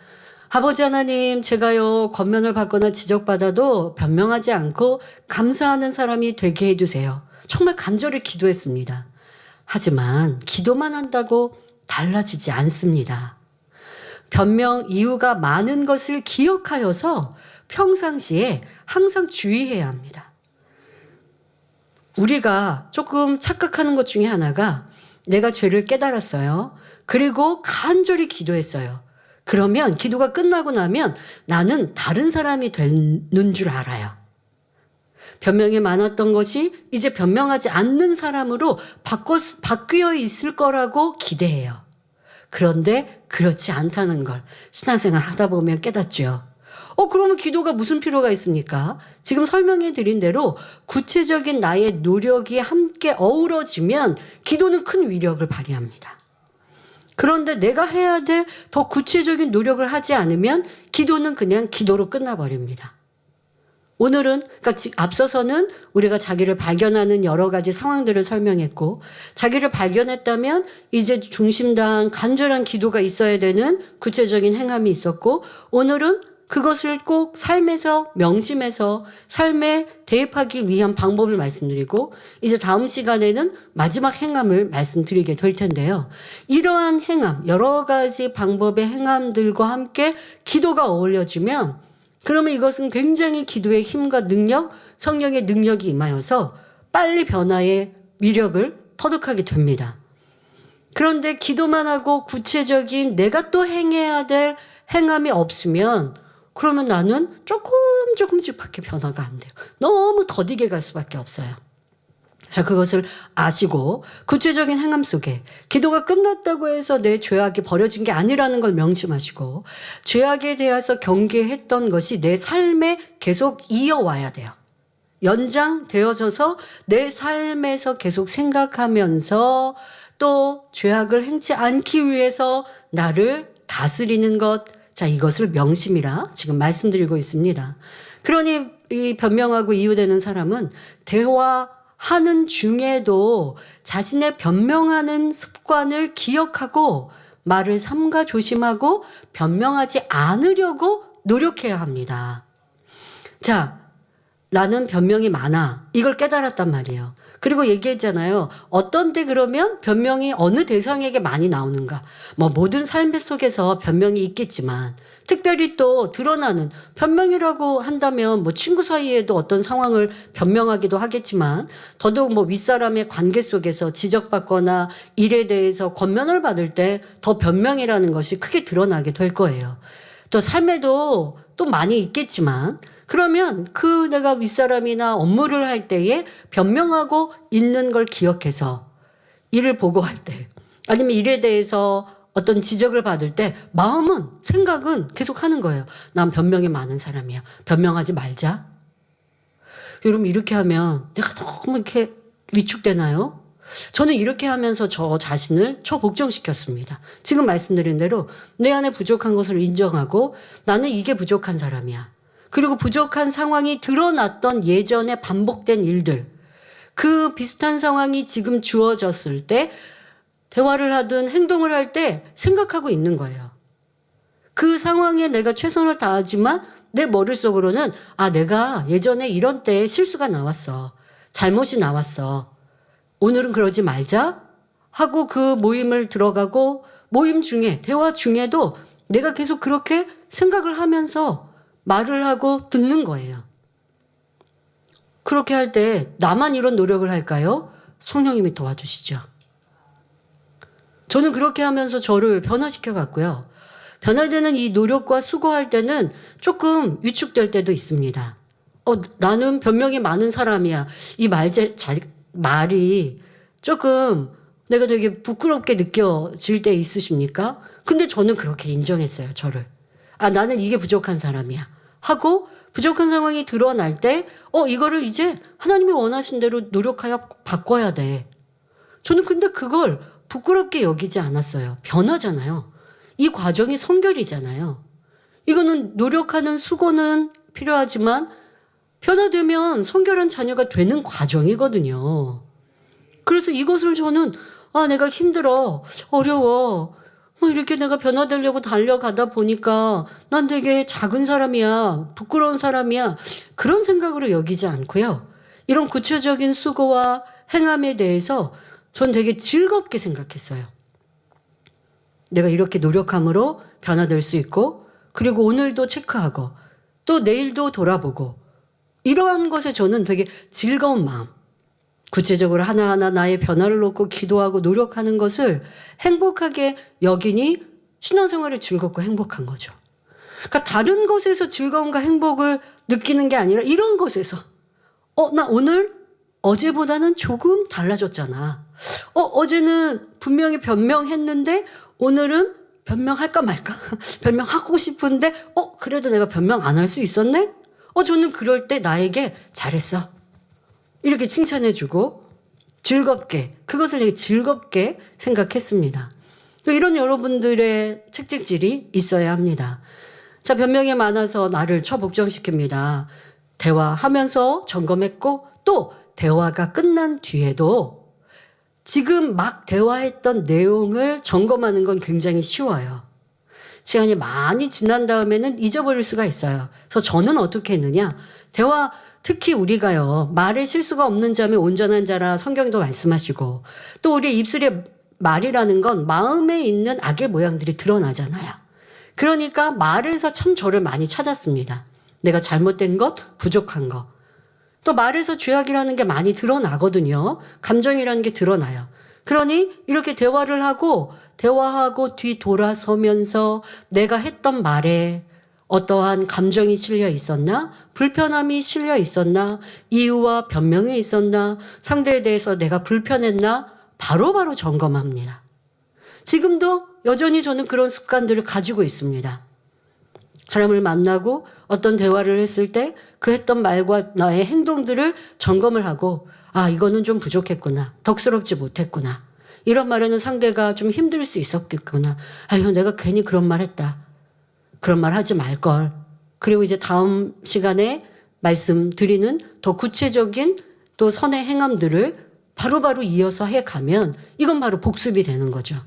아버지 하나님, 제가요 권면을 받거나 지적받아도 변명하지 않고 감사하는 사람이 되게 해주세요. 정말 간절히 기도했습니다. 하지만 기도만 한다고 달라지지 않습니다. 변명 이유가 많은 것을 기억하여서 평상시에 항상 주의해야 합니다. 우리가 조금 착각하는 것 중에 하나가 내가 죄를 깨달았어요. 그리고 간절히 기도했어요. 그러면 기도가 끝나고 나면 나는 다른 사람이 되는 줄 알아요. 변명이 많았던 것이 이제 변명하지 않는 사람으로 바뀌어 있을 거라고 기대해요. 그런데 그렇지 않다는 걸 신앙생활 하다 보면 깨닫죠. 그러면 기도가 무슨 필요가 있습니까? 지금 설명해 드린 대로 구체적인 나의 노력이 함께 어우러지면 기도는 큰 위력을 발휘합니다. 그런데 내가 해야 될 더 구체적인 노력을 하지 않으면 기도는 그냥 기도로 끝나버립니다. 오늘은 앞서서는 우리가 자기를 발견하는 여러 가지 상황들을 설명했고 자기를 발견했다면 이제 중심다한 간절한 기도가 있어야 되는 구체적인 행함이 있었고 오늘은 그것을 꼭 삶에서 명심해서 삶에 대입하기 위한 방법을 말씀드리고 이제 다음 시간에는 마지막 행함을 말씀드리게 될 텐데요. 이러한 행함, 여러 가지 방법의 행함들과 함께 기도가 어울려지면 그러면 이것은 굉장히 기도의 힘과 능력, 성령의 능력이 임하여서 빨리 변화의 위력을 터득하게 됩니다. 그런데 기도만 하고 구체적인 내가 또 행해야 될 행함이 없으면 그러면 나는 조금씩밖에 변화가 안 돼요. 너무 더디게 갈 수밖에 없어요. 자, 그것을 아시고 구체적인 행함 속에 기도가 끝났다고 해서 내 죄악이 버려진 게 아니라는 걸 명심하시고 죄악에 대해서 경계했던 것이 내 삶에 계속 이어와야 돼요. 연장되어져서 내 삶에서 계속 생각하면서 또 죄악을 행치 않기 위해서 나를 다스리는 것. 자, 이것을 명심이라 지금 말씀드리고 있습니다. 그러니 이 변명하고 이유되는 사람은 대화하는 중에도 자신의 변명하는 습관을 기억하고 말을 삼가 조심하고 변명하지 않으려고 노력해야 합니다. 자, 나는 변명이 많아. 이걸 깨달았단 말이에요. 그리고 얘기했잖아요. 어떤 때 그러면 변명이 어느 대상에게 많이 나오는가. 뭐 모든 삶 속에서 변명이 있겠지만 특별히 또 드러나는 변명이라고 한다면 뭐 친구 사이에도 어떤 상황을 변명하기도 하겠지만 더더욱 뭐 윗사람의 관계 속에서 지적받거나 일에 대해서 권면을 받을 때 더 변명이라는 것이 크게 드러나게 될 거예요. 또 삶에도 또 많이 있겠지만 그러면 그 내가 윗사람이나 업무를 할 때에 변명하고 있는 걸 기억해서 일을 보고할 때 아니면 일에 대해서 어떤 지적을 받을 때 마음은 생각은 계속 하는 거예요. 난 변명이 많은 사람이야. 변명하지 말자. 여러분 이렇게 하면 내가 너무 이렇게 위축되나요? 저는 이렇게 하면서 저 자신을 복종시켰습니다. 지금 말씀드린 대로 내 안에 부족한 것을 인정하고 나는 이게 부족한 사람이야. 그리고 부족한 상황이 드러났던 예전에 반복된 일들, 그 비슷한 상황이 지금 주어졌을 때 대화를 하든 행동을 할 때 생각하고 있는 거예요. 그 상황에 내가 최선을 다하지만 내 머릿속으로는 아, 내가 예전에 이런 때 실수가 나왔어. 잘못이 나왔어. 오늘은 그러지 말자 하고 그 모임을 들어가고 모임 중에 대화 중에도 내가 계속 그렇게 생각을 하면서 말을 하고 듣는 거예요. 그렇게 할 때 나만 이런 노력을 할까요? 성령님이 도와주시죠. 저는 그렇게 하면서 저를 변화시켜 갔고요. 변화되는 이 노력과 수고할 때는 조금 위축될 때도 있습니다. 나는 변명이 많은 사람이야. 이 말이 조금 내가 되게 부끄럽게 느껴질 때 있으십니까? 근데 저는 그렇게 인정했어요, 저를. 아, 나는 이게 부족한 사람이야. 하고 부족한 상황이 드러날 때 이거를 이제 하나님이 원하신 대로 노력하여 바꿔야 돼. 저는 근데 그걸 부끄럽게 여기지 않았어요. 변화잖아요. 이 과정이 성결이잖아요. 이거는 노력하는 수고는 필요하지만 변화되면 성결한 자녀가 되는 과정이거든요. 그래서 이것을 저는 내가 힘들어, 어려워. 이렇게 내가 변화되려고 달려가다 보니까 난 되게 작은 사람이야, 부끄러운 사람이야. 그런 생각으로 여기지 않고요. 이런 구체적인 수고와 행함에 대해서 전 되게 즐겁게 생각했어요. 내가 이렇게 노력함으로 변화될 수 있고 그리고 오늘도 체크하고 또 내일도 돌아보고 이러한 것에 저는 되게 즐거운 마음, 구체적으로 하나하나 나의 변화를 놓고 기도하고 노력하는 것을 행복하게 여기니 신앙생활이 즐겁고 행복한 거죠. 그러니까 다른 것에서 즐거움과 행복을 느끼는 게 아니라 이런 것에서 나 오늘 어제보다는 조금 달라졌잖아. 어제는 분명히 변명했는데 오늘은 변명할까 말까? 변명하고 싶은데 그래도 내가 변명 안 할 수 있었네? 저는 그럴 때 나에게 잘했어. 이렇게 칭찬해주고 즐겁게, 그것을 되게 즐겁게 생각했습니다. 또 이런 여러분들의 책찍질이 있어야 합니다. 자, 변명이 많아서 나를 복종시킵니다. 대화하면서 점검했고 또 대화가 끝난 뒤에도 지금 막 대화했던 내용을 점검하는 건 굉장히 쉬워요. 시간이 많이 지난 다음에는 잊어버릴 수가 있어요. 그래서 저는 어떻게 했느냐. 대화, 특히 우리가요. 말에 실수가 없는 자면 온전한 자라 성경도 말씀하시고 또 우리 입술에 말이라는 건 마음에 있는 악의 모양들이 드러나잖아요. 그러니까 말에서 참 저를 많이 찾았습니다. 내가 잘못된 것, 부족한 것. 또 말에서 죄악이라는 게 많이 드러나거든요. 감정이라는 게 드러나요. 그러니 이렇게 대화를 하고 대화하고 뒤돌아서면서 내가 했던 말에 어떠한 감정이 실려 있었나? 불편함이 실려 있었나? 이유와 변명이 있었나? 상대에 대해서 내가 불편했나? 바로바로 점검합니다. 지금도 여전히 저는 그런 습관들을 가지고 있습니다. 사람을 만나고 어떤 대화를 했을 때 그 했던 말과 나의 행동들을 점검을 하고 아, 이거는 좀 부족했구나. 덕스럽지 못했구나. 이런 말에는 상대가 좀 힘들 수 있었겠구나. 아유, 내가 괜히 그런 말 했다. 그런 말 하지 말걸. 그리고 이제 다음 시간에 말씀드리는 더 구체적인 또 선의 행함들을 바로바로 이어서 해가면 이건 바로 복습이 되는 거죠.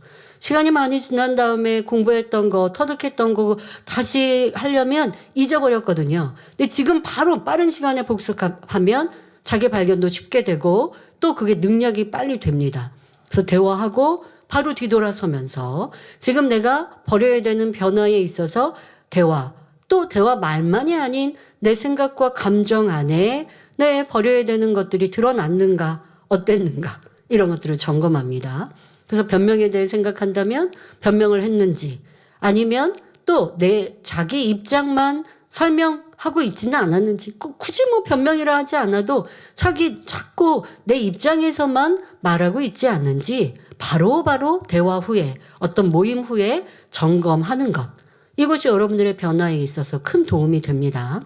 시간이 많이 지난 다음에 공부했던 거, 터득했던 거 다시 하려면 잊어버렸거든요. 근데 지금 바로 빠른 시간에 복습하면 자기 발견도 쉽게 되고 또 그게 능력이 빨리 됩니다. 그래서 대화하고 바로 뒤돌아서면서 지금 내가 버려야 되는 변화에 있어서 대화, 또 대화 말만이 아닌 내 생각과 감정 안에 내 버려야 되는 것들이 드러났는가, 어땠는가 이런 것들을 점검합니다. 그래서 변명에 대해 생각한다면 변명을 했는지 아니면 또 내 자기 입장만 설명하고 있지는 않았는지 꼭 굳이 뭐 변명이라 하지 않아도 자꾸 내 입장에서만 말하고 있지 않는지 바로바로 대화 후에 어떤 모임 후에 점검하는 것. 이것이 여러분들의 변화에 있어서 큰 도움이 됩니다.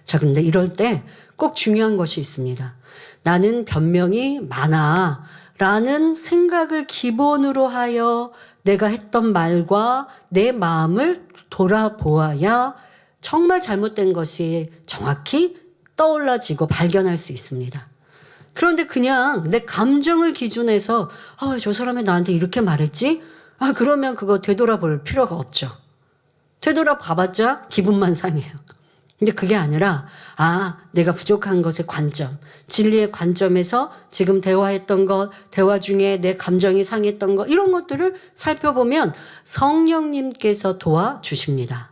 자, 그런데 이럴 때 꼭 중요한 것이 있습니다. 나는 변명이 많아 라는 생각을 기본으로 하여 내가 했던 말과 내 마음을 돌아보아야 정말 잘못된 것이 정확히 떠올라지고 발견할 수 있습니다. 그런데 그냥 내 감정을 기준해서 왜 저 사람이 나한테 이렇게 말했지? 그러면 그거 되돌아볼 필요가 없죠. 되돌아봐봤자 기분만 상해요. 근데 그게 아니라 내가 부족한 것의 관점, 진리의 관점에서 지금 대화했던 것, 대화 중에 내 감정이 상했던 것 이런 것들을 살펴보면 성령님께서 도와주십니다.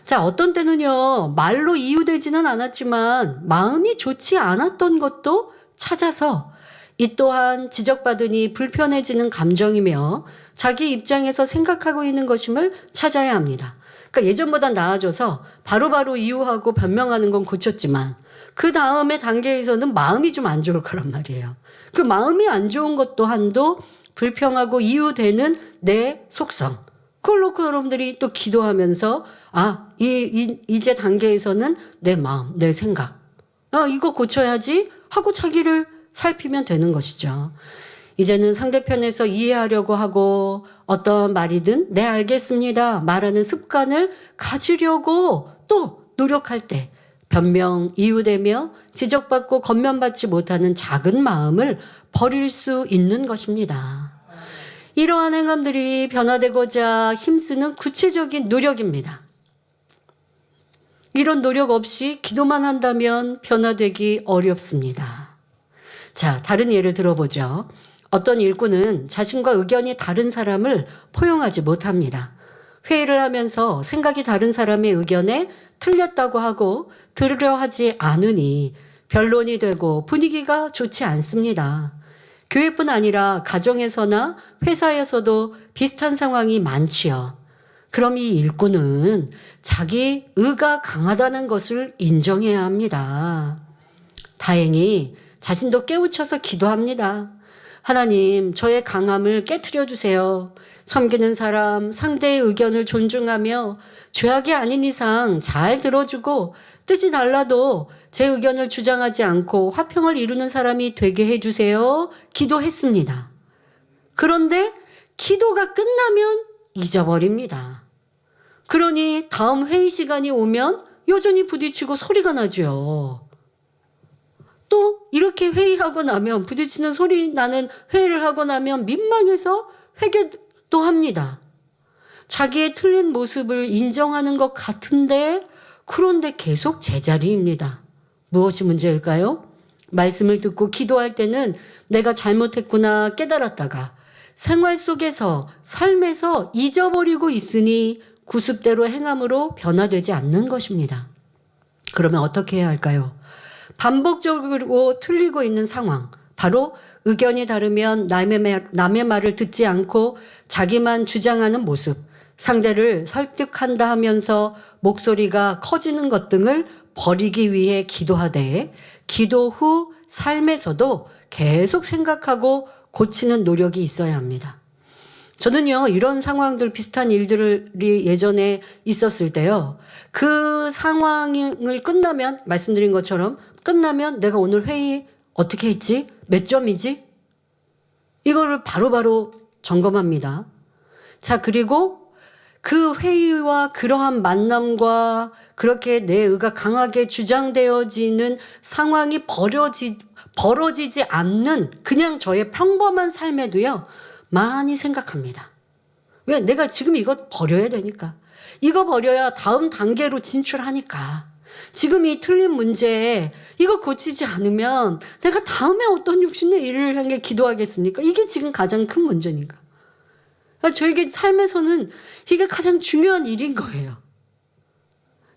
자, 어떤 때는요 말로 이유되지는 않았지만 마음이 좋지 않았던 것도 찾아서 이 또한 지적받으니 불편해지는 감정이며 자기 입장에서 생각하고 있는 것임을 찾아야 합니다. 그러니까 예전보다 나아져서 바로바로 이유하고 변명하는 건 고쳤지만 그 다음에 단계에서는 마음이 좀 안 좋을 거란 말이에요. 그 마음이 안 좋은 것 또한도 불평하고 이유되는 내 속성. 그걸 놓고 여러분들이 또 기도하면서 이제 단계에서는 내 마음, 내 생각. 이거 고쳐야지 하고 자기를 살피면 되는 것이죠. 이제는 상대편에서 이해하려고 하고 어떤 말이든 네 알겠습니다 말하는 습관을 가지려고 또 노력할 때 변명, 이유되며 지적받고 건면받지 못하는 작은 마음을 버릴 수 있는 것입니다. 이러한 행함들이 변화되고자 힘쓰는 구체적인 노력입니다. 이런 노력 없이 기도만 한다면 변화되기 어렵습니다. 자, 다른 예를 들어보죠. 어떤 일꾼은 자신과 의견이 다른 사람을 포용하지 못합니다. 회의를 하면서 생각이 다른 사람의 의견에 틀렸다고 하고 들으려 하지 않으니 변론이 되고 분위기가 좋지 않습니다. 교회뿐 아니라 가정에서나 회사에서도 비슷한 상황이 많지요. 그럼 이 일꾼은 자기 의가 강하다는 것을 인정해야 합니다. 다행히 자신도 깨우쳐서 기도합니다. 하나님, 저의 강함을 깨트려 주세요. 섬기는 사람, 상대의 의견을 존중하며 죄악이 아닌 이상 잘 들어주고 뜻이 달라도 제 의견을 주장하지 않고 화평을 이루는 사람이 되게 해주세요. 기도했습니다. 그런데 기도가 끝나면 잊어버립니다. 그러니 다음 회의 시간이 오면 여전히 부딪히고 소리가 나죠. 또 이렇게 회의하고 나면 부딪히는 소리 나는 회의를 하고 나면 민망해서 회개도 합니다. 자기의 틀린 모습을 인정하는 것 같은데 그런데 계속 제자리입니다. 무엇이 문제일까요? 말씀을 듣고 기도할 때는 내가 잘못했구나 깨달았다가 생활 속에서 삶에서 잊어버리고 있으니 구습대로 행함으로 변화되지 않는 것입니다. 그러면 어떻게 해야 할까요? 반복적으로 틀리고 있는 상황, 바로 의견이 다르면 남의 말을 듣지 않고 자기만 주장하는 모습, 상대를 설득한다 하면서 목소리가 커지는 것 등을 버리기 위해 기도하되 기도 후 삶에서도 계속 생각하고 고치는 노력이 있어야 합니다. 저는요, 이런 상황들, 비슷한 일들이 예전에 있었을 때요, 그 상황을 끝나면, 말씀드린 것처럼 끝나면 내가 오늘 회의 어떻게 했지? 몇 점이지? 이거를 바로바로 점검합니다. 자, 그리고 그 회의와 그러한 만남과 그렇게 내 의가 강하게 주장되어지는 상황이 벌어지지 않는 그냥 저의 평범한 삶에도요, 많이 생각합니다. 왜? 내가 지금 이거 버려야 되니까. 이거 버려야 다음 단계로 진출하니까. 지금 이 틀린 문제에 이거 고치지 않으면 내가 다음에 어떤 육신의 일을 향해 기도하겠습니까? 이게 지금 가장 큰 문제니까. 그러니까 저에게 삶에서는 이게 가장 중요한 일인 거예요.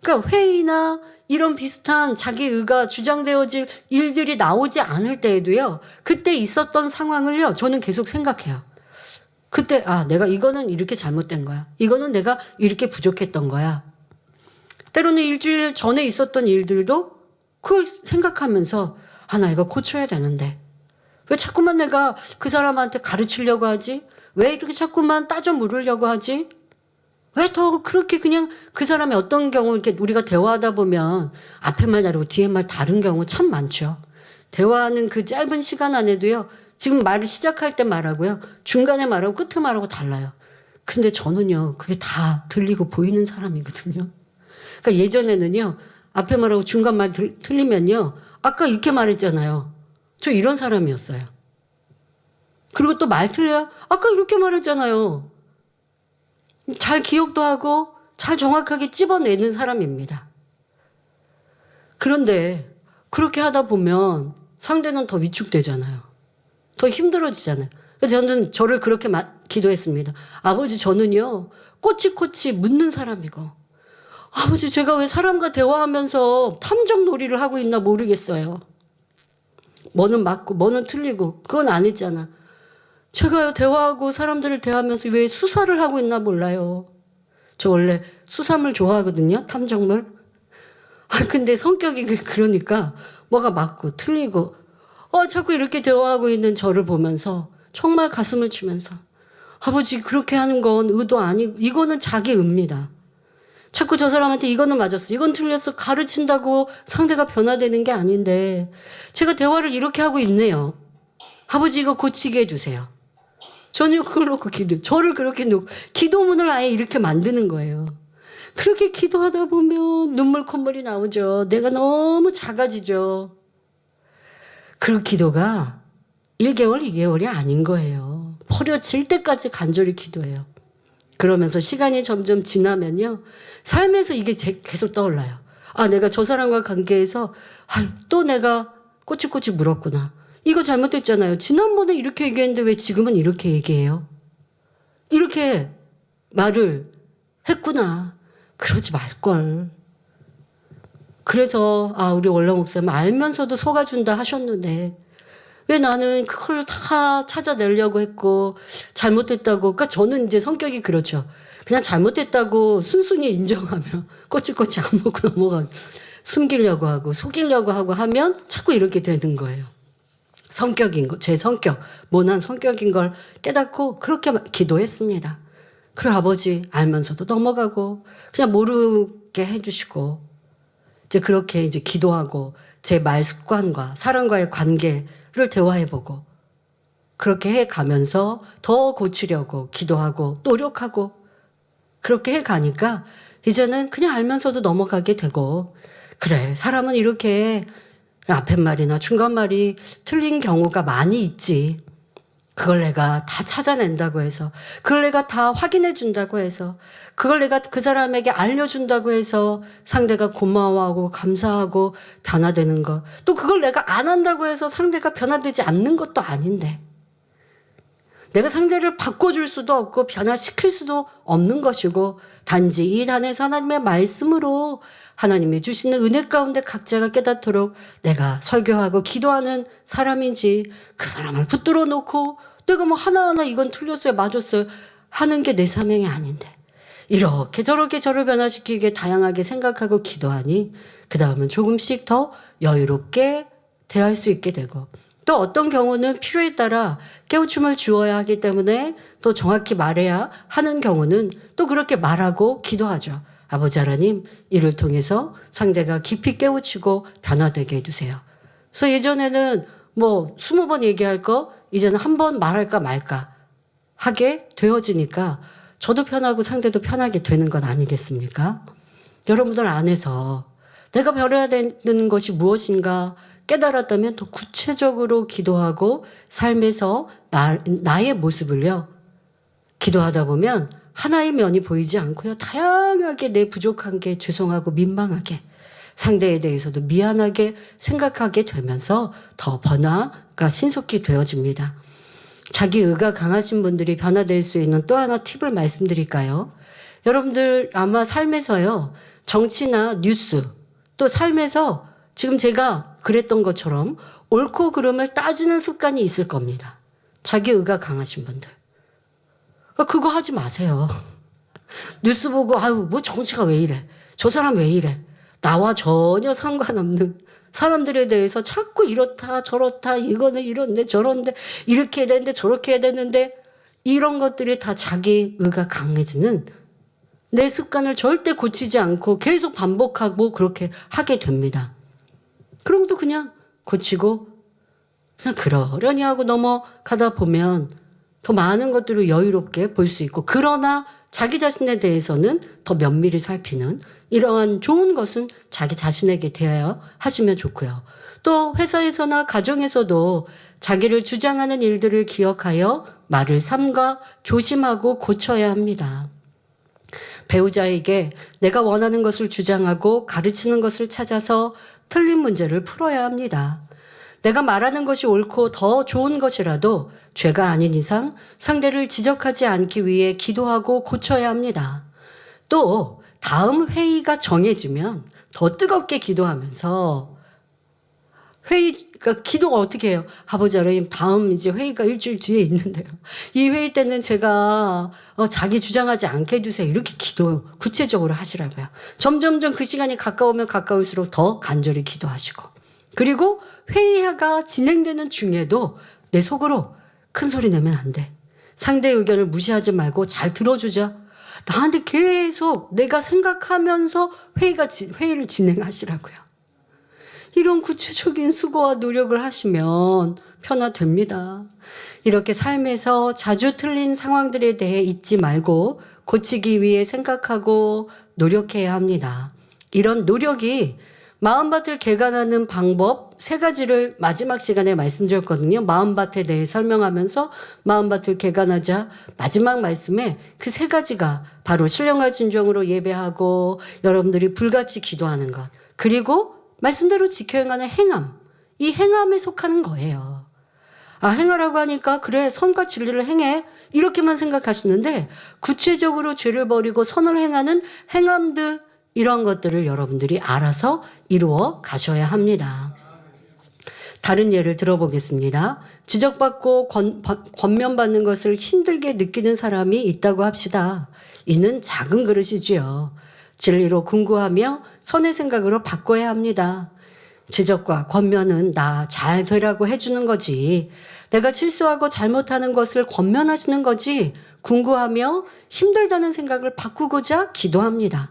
그러니까 회의나 이런 비슷한 자기 의가 주장되어질 일들이 나오지 않을 때에도요, 그때 있었던 상황을요, 저는 계속 생각해요. 그때, 내가 이거는 이렇게 잘못된 거야. 이거는 내가 이렇게 부족했던 거야. 때로는 일주일 전에 있었던 일들도 그걸 생각하면서, 나 이거 고쳐야 되는데. 왜 자꾸만 내가 그 사람한테 가르치려고 하지? 왜 이렇게 자꾸만 따져 물으려고 하지? 왜 더 그렇게 그냥 그 사람이 어떤 경우 이렇게 우리가 대화하다 보면 앞에 말 다르고 뒤에 말 다른 경우 참 많죠. 대화하는 그 짧은 시간 안에도요, 지금 말을 시작할 때 말하고요, 중간에 말하고 끝에 말하고 달라요. 근데 저는요, 그게 다 들리고 보이는 사람이거든요. 그러니까 예전에는요, 앞에 말하고 중간 말 틀리면요, 아까 이렇게 말했잖아요. 저 이런 사람이었어요. 그리고 또 말 틀려요? 아까 이렇게 말했잖아요. 잘 기억도 하고 잘 정확하게 찝어내는 사람입니다. 그런데 그렇게 하다 보면 상대는 더 위축되잖아요. 더 힘들어지잖아요. 그래서 저는 저를 그렇게 기도했습니다. 아버지, 저는요, 꼬치꼬치 묻는 사람이고, 아버지, 제가 왜 사람과 대화하면서 탐정놀이를 하고 있나 모르겠어요. 뭐는 맞고 뭐는 틀리고 그건 안 했잖아. 제가 대화하고 사람들을 대하면서 왜 수사를 하고 있나 몰라요. 저 원래 수사물 좋아하거든요. 탐정물. 근데 성격이 그러니까 뭐가 맞고 틀리고 자꾸 이렇게 대화하고 있는 저를 보면서 정말 가슴을 치면서, 아버지, 그렇게 하는 건 의도 아니고 이거는 자기 의입니다. 자꾸 저 사람한테 이거는 맞았어, 이건 틀렸어 가르친다고 상대가 변화되는 게 아닌데 제가 대화를 이렇게 하고 있네요. 아버지, 이거 고치게 해주세요. 저는 그걸 놓고 저를 그렇게 놓고 기도문을 아예 이렇게 만드는 거예요. 그렇게 기도하다 보면 눈물 콧물이 나오죠. 내가 너무 작아지죠. 그 기도가 1개월, 2개월이 아닌 거예요. 버려질 때까지 간절히 기도해요. 그러면서 시간이 점점 지나면요, 삶에서 이게 계속 떠올라요. 내가 저 사람과 관계에서 또 내가 꼬치꼬치 물었구나. 이거 잘못됐잖아요. 지난번에 이렇게 얘기했는데 왜 지금은 이렇게 얘기해요? 이렇게 말을 했구나. 그러지 말걸. 그래서 우리 원로 목사님 알면서도 속아준다 하셨는데 왜 나는 그걸 다 찾아내려고 했고 잘못됐다고. 그러니까 저는 이제 성격이 그렇죠. 그냥 잘못됐다고 순순히 인정하면 꼬치꼬치 안 먹고 넘어가고, 숨기려고 하고 속이려고 하고 하면 자꾸 이렇게 되는 거예요. 제 성격, 모난 성격인 걸 깨닫고 그렇게 기도했습니다. 그리고 아버지 알면서도 넘어가고 그냥 모르게 해주시고, 이제 그렇게 이제 기도하고 제 말 습관과 사람과의 관계를 대화해보고 그렇게 해가면서 더 고치려고 기도하고 노력하고 그렇게 해가니까 이제는 그냥 알면서도 넘어가게 되고, 그래, 사람은 이렇게 앞에 말이나 중간 말이 틀린 경우가 많이 있지. 그걸 내가 다 찾아낸다고 해서, 그걸 내가 다 확인해 준다고 해서, 그걸 내가 그 사람에게 알려준다고 해서 상대가 고마워하고 감사하고 변화되는 것, 또 그걸 내가 안 한다고 해서 상대가 변화되지 않는 것도 아닌데, 내가 상대를 바꿔줄 수도 없고 변화시킬 수도 없는 것이고 단지 이 단에서 하나님의 말씀으로 하나님이 주시는 은혜 가운데 각자가 깨닫도록 내가 설교하고 기도하는 사람인지 그 사람을 붙들어 놓고 내가 뭐 하나하나 이건 틀렸어요 맞았어요 하는 게 내 사명이 아닌데 이렇게 저렇게 저를 변화시키게 다양하게 생각하고 기도하니 그 다음은 조금씩 더 여유롭게 대할 수 있게 되고 또 어떤 경우는 필요에 따라 깨우침을 주어야 하기 때문에 또 정확히 말해야 하는 경우는 또 그렇게 말하고 기도하죠. 아버지 하나님 이를 통해서 상대가 깊이 깨우치고 변화되게 해주세요. 그래서 예전에는 뭐 20번 얘기할 거 이제는 한 번 말할까 말까 하게 되어지니까 저도 편하고 상대도 편하게 되는 것 아니겠습니까? 여러분들 안에서 내가 변해야 되는 것이 무엇인가 깨달았다면 더 구체적으로 기도하고 삶에서 나의 모습을요. 기도하다 보면 하나의 면이 보이지 않고요. 다양하게 내 부족한 게 죄송하고 민망하게 상대에 대해서도 미안하게 생각하게 되면서 더 변화가 신속히 되어집니다. 자기 의가 강하신 분들이 변화될 수 있는 또 하나 팁을 말씀드릴까요? 여러분들 아마 삶에서요. 정치나 뉴스 또 삶에서 지금 제가 그랬던 것처럼 옳고 그름을 따지는 습관이 있을 겁니다. 자기 의가 강하신 분들. 그거 하지 마세요. 뉴스 보고 아유 뭐 정치가 왜 이래. 저 사람 왜 이래. 나와 전혀 상관없는 사람들에 대해서 자꾸 이렇다 저렇다 이거는 이런데 저런데 이렇게 해야 되는데 저렇게 해야 되는데 이런 것들이 다 자기 의가 강해지는 내 습관을 절대 고치지 않고 계속 반복하고 그렇게 하게 됩니다. 그럼 또 그냥 고치고 그냥 그러려니 하고 넘어가다 보면 더 많은 것들을 여유롭게 볼 수 있고 그러나 자기 자신에 대해서는 더 면밀히 살피는 이러한 좋은 것은 자기 자신에게 대하여 하시면 좋고요. 또 회사에서나 가정에서도 자기를 주장하는 일들을 기억하여 말을 삼가 조심하고 고쳐야 합니다. 배우자에게 내가 원하는 것을 주장하고 가르치는 것을 찾아서 틀린 문제를 풀어야 합니다. 내가 말하는 것이 옳고 더 좋은 것이라도 죄가 아닌 이상 상대를 지적하지 않기 위해 기도하고 고쳐야 합니다. 또 다음 회의가 정해지면 더 뜨겁게 기도하면서 그러니까 기도가 어떻게 해요? 아버지 하나님 다음 이제 회의가 일주일 뒤에 있는데요. 이 회의 때는 제가 자기 주장하지 않게 해주세요. 이렇게 기도 구체적으로 하시라고요. 점점점 그 시간이 가까우면 가까울수록 더 간절히 기도하시고 그리고 회의가 진행되는 중에도 내 속으로 큰 소리 내면 안 돼. 상대의 의견을 무시하지 말고 잘 들어주자. 나한테 계속 내가 생각하면서 회의를 진행하시라고요. 이런 구체적인 수고와 노력을 하시면 변화됩니다. 이렇게 삶에서 자주 틀린 상황들에 대해 잊지 말고 고치기 위해 생각하고 노력해야 합니다. 이런 노력이 마음밭을 개간하는 방법 3가지를 마지막 시간에 말씀드렸거든요. 마음밭에 대해 설명하면서 마음밭을 개간하자 마지막 말씀에 그 3가지가 바로 신령과 진정으로 예배하고 여러분들이 불같이 기도하는 것 그리고 말씀대로 지켜 행하는 행함 이 행함에 속하는 거예요. 아 행하라고 하니까 그래 선과 진리를 행해 이렇게만 생각하시는데 구체적으로 죄를 버리고 선을 행하는 행함들 이런 것들을 여러분들이 알아서 이루어 가셔야 합니다. 다른 예를 들어보겠습니다. 지적받고 권면받는 것을 힘들게 느끼는 사람이 있다고 합시다. 이는 작은 그릇이지요. 진리로 궁구하며 선의 생각으로 바꿔야 합니다. 지적과 권면은 나 잘 되라고 해주는 거지. 내가 실수하고 잘못하는 것을 권면하시는 거지. 궁구하며 힘들다는 생각을 바꾸고자 기도합니다.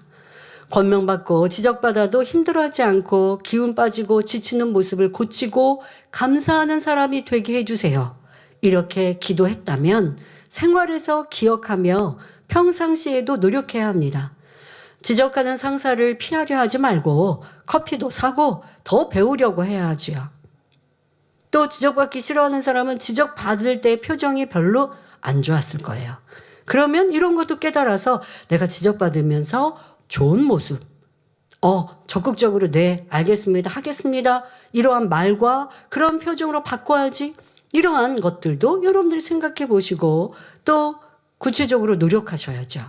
권명받고 지적받아도 힘들어하지 않고 기운 빠지고 지치는 모습을 고치고 감사하는 사람이 되게 해주세요. 이렇게 기도했다면 생활에서 기억하며 평상시에도 노력해야 합니다. 지적하는 상사를 피하려 하지 말고 커피도 사고 더 배우려고 해야 하지요. 또 지적받기 싫어하는 사람은 지적받을 때 표정이 별로 안 좋았을 거예요. 그러면 이런 것도 깨달아서 내가 지적받으면서 좋은 모습, 적극적으로 네, 알겠습니다, 하겠습니다. 이러한 말과 그런 표정으로 바꿔야지. 이러한 것들도 여러분들이 생각해 보시고 또 구체적으로 노력하셔야죠.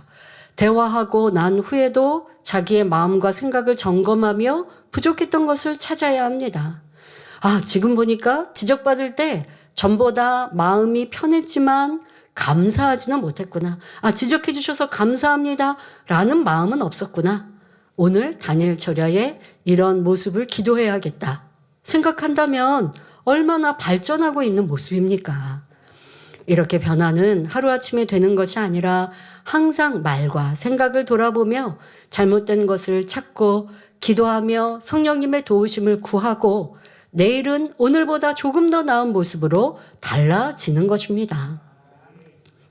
대화하고 난 후에도 자기의 마음과 생각을 점검하며 부족했던 것을 찾아야 합니다. 아, 지금 보니까 지적받을 때 전보다 마음이 편했지만 감사하지는 못했구나. 아, 지적해 주셔서 감사합니다 라는 마음은 없었구나. 오늘 다니엘 철야에 이런 모습을 기도해야겠다 생각한다면 얼마나 발전하고 있는 모습입니까? 이렇게 변화는 하루아침에 되는 것이 아니라 항상 말과 생각을 돌아보며 잘못된 것을 찾고 기도하며 성령님의 도우심을 구하고 내일은 오늘보다 조금 더 나은 모습으로 달라지는 것입니다.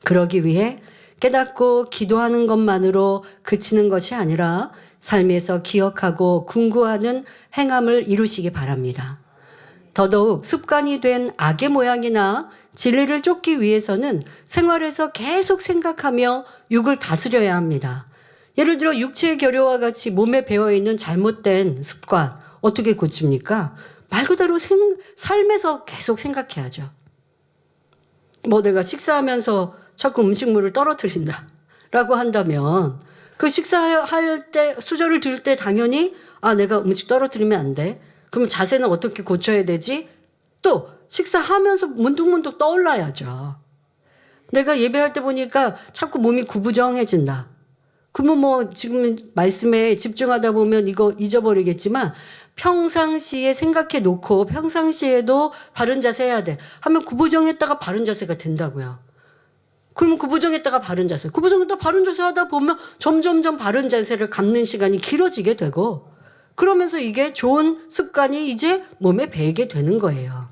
그러기 위해 깨닫고 기도하는 것만으로 그치는 것이 아니라 삶에서 기억하고 궁구하는 행함을 이루시기 바랍니다. 더더욱 습관이 된 악의 모양이나 진리를 쫓기 위해서는 생활에서 계속 생각하며 육을 다스려야 합니다. 예를 들어 육체의 결여와 같이 몸에 배어있는 잘못된 습관 어떻게 고칩니까? 말 그대로 삶에서 계속 생각해야죠. 뭐 내가 식사하면서 자꾸 음식물을 떨어뜨린다 라고 한다면 그 식사할 때 수저를 들 때 당연히 아 내가 음식 떨어뜨리면 안 돼. 그럼 자세는 어떻게 고쳐야 되지? 또 식사하면서 문득문득 떠올라야죠. 내가 예배할 때 보니까 자꾸 몸이 구부정해진다. 그러면 뭐 지금 말씀에 집중하다 보면 이거 잊어버리겠지만 평상시에 생각해 놓고 평상시에도 바른 자세 해야 돼. 하면 구부정했다가 바른 자세가 된다고요. 그러면 구부정했다가 바른 자세. 구부정했다가 바른 자세 하다 보면 점점점 바른 자세를 갖는 시간이 길어지게 되고 그러면서 이게 좋은 습관이 이제 몸에 배이게 되는 거예요.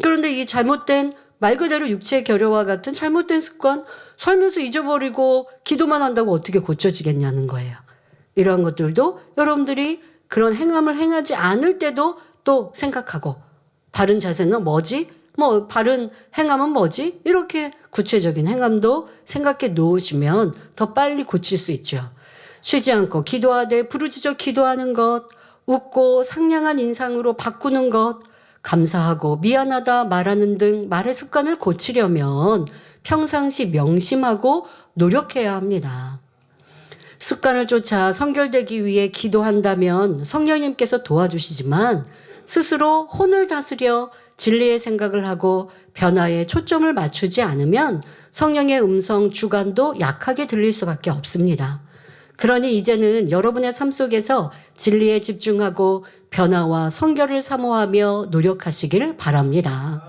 그런데 이 잘못된 말 그대로 육체의 결여와 같은 잘못된 습관 살면서 잊어버리고 기도만 한다고 어떻게 고쳐지겠냐는 거예요. 이러한 것들도 여러분들이 그런 행함을 행하지 않을 때도 또 생각하고 바른 자세는 뭐지? 뭐 바른 행함은 뭐지? 이렇게 구체적인 행함도 생각해 놓으시면 더 빨리 고칠 수 있죠. 쉬지 않고 기도하되 부르짖어 기도하는 것, 웃고 상냥한 인상으로 바꾸는 것, 감사하고 미안하다 말하는 등 말의 습관을 고치려면 평상시 명심하고 노력해야 합니다. 습관을 쫓아 성결되기 위해 기도한다면 성령님께서 도와주시지만 스스로 혼을 다스려 진리의 생각을 하고 변화에 초점을 맞추지 않으면 성령의 음성 주관도 약하게 들릴 수밖에 없습니다. 그러니 이제는 여러분의 삶 속에서 진리에 집중하고 변화와 성결을 사모하며 노력하시길 바랍니다.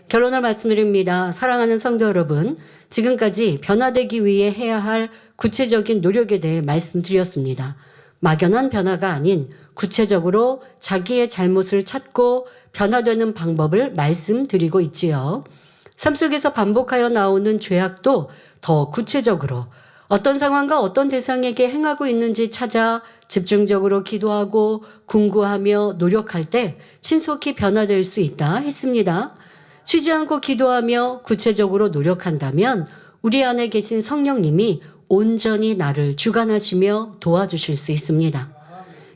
결론을 말씀드립니다. 사랑하는 성도 여러분, 지금까지 변화되기 위해 해야 할 구체적인 노력에 대해 말씀드렸습니다. 막연한 변화가 아닌 구체적으로 자기의 잘못을 찾고 변화되는 방법을 말씀드리고 있지요. 삶 속에서 반복하여 나오는 죄악도 더 구체적으로 어떤 상황과 어떤 대상에게 행하고 있는지 찾아 집중적으로 기도하고 궁구하며 노력할 때 신속히 변화될 수 있다 했습니다. 쉬지 않고 기도하며 구체적으로 노력한다면 우리 안에 계신 성령님이 온전히 나를 주관하시며 도와주실 수 있습니다.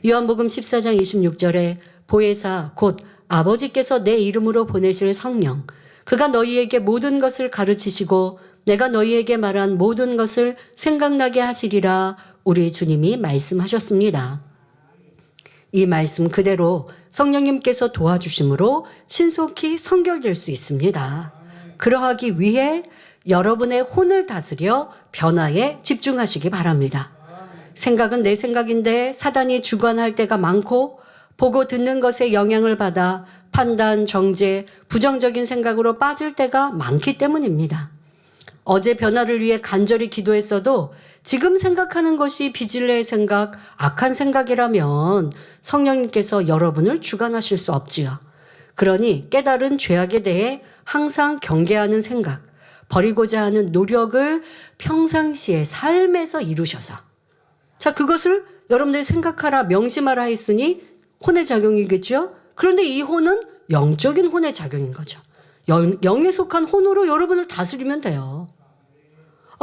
요한복음 14장 26절에 보혜사 곧 아버지께서 내 이름으로 보내실 성령 그가 너희에게 모든 것을 가르치시고 내가 너희에게 말한 모든 것을 생각나게 하시리라 우리 주님이 말씀하셨습니다. 이 말씀 그대로 성령님께서 도와주심으로 신속히 성결될 수 있습니다. 그러하기 위해 여러분의 혼을 다스려 변화에 집중하시기 바랍니다. 생각은 내 생각인데 사단이 주관할 때가 많고 보고 듣는 것에 영향을 받아 판단, 정죄, 부정적인 생각으로 빠질 때가 많기 때문입니다. 어제 변화를 위해 간절히 기도했어도 지금 생각하는 것이 비질레의 생각, 악한 생각이라면 성령님께서 여러분을 주관하실 수 없지요. 그러니 깨달은 죄악에 대해 항상 경계하는 생각, 버리고자 하는 노력을 평상시에 삶에서 이루셔서 자 그것을 여러분들이 생각하라 명심하라 했으니 혼의 작용이겠죠. 그런데 이 혼은 영적인 혼의 작용인 거죠. 영에 속한 혼으로 여러분을 다스리면 돼요.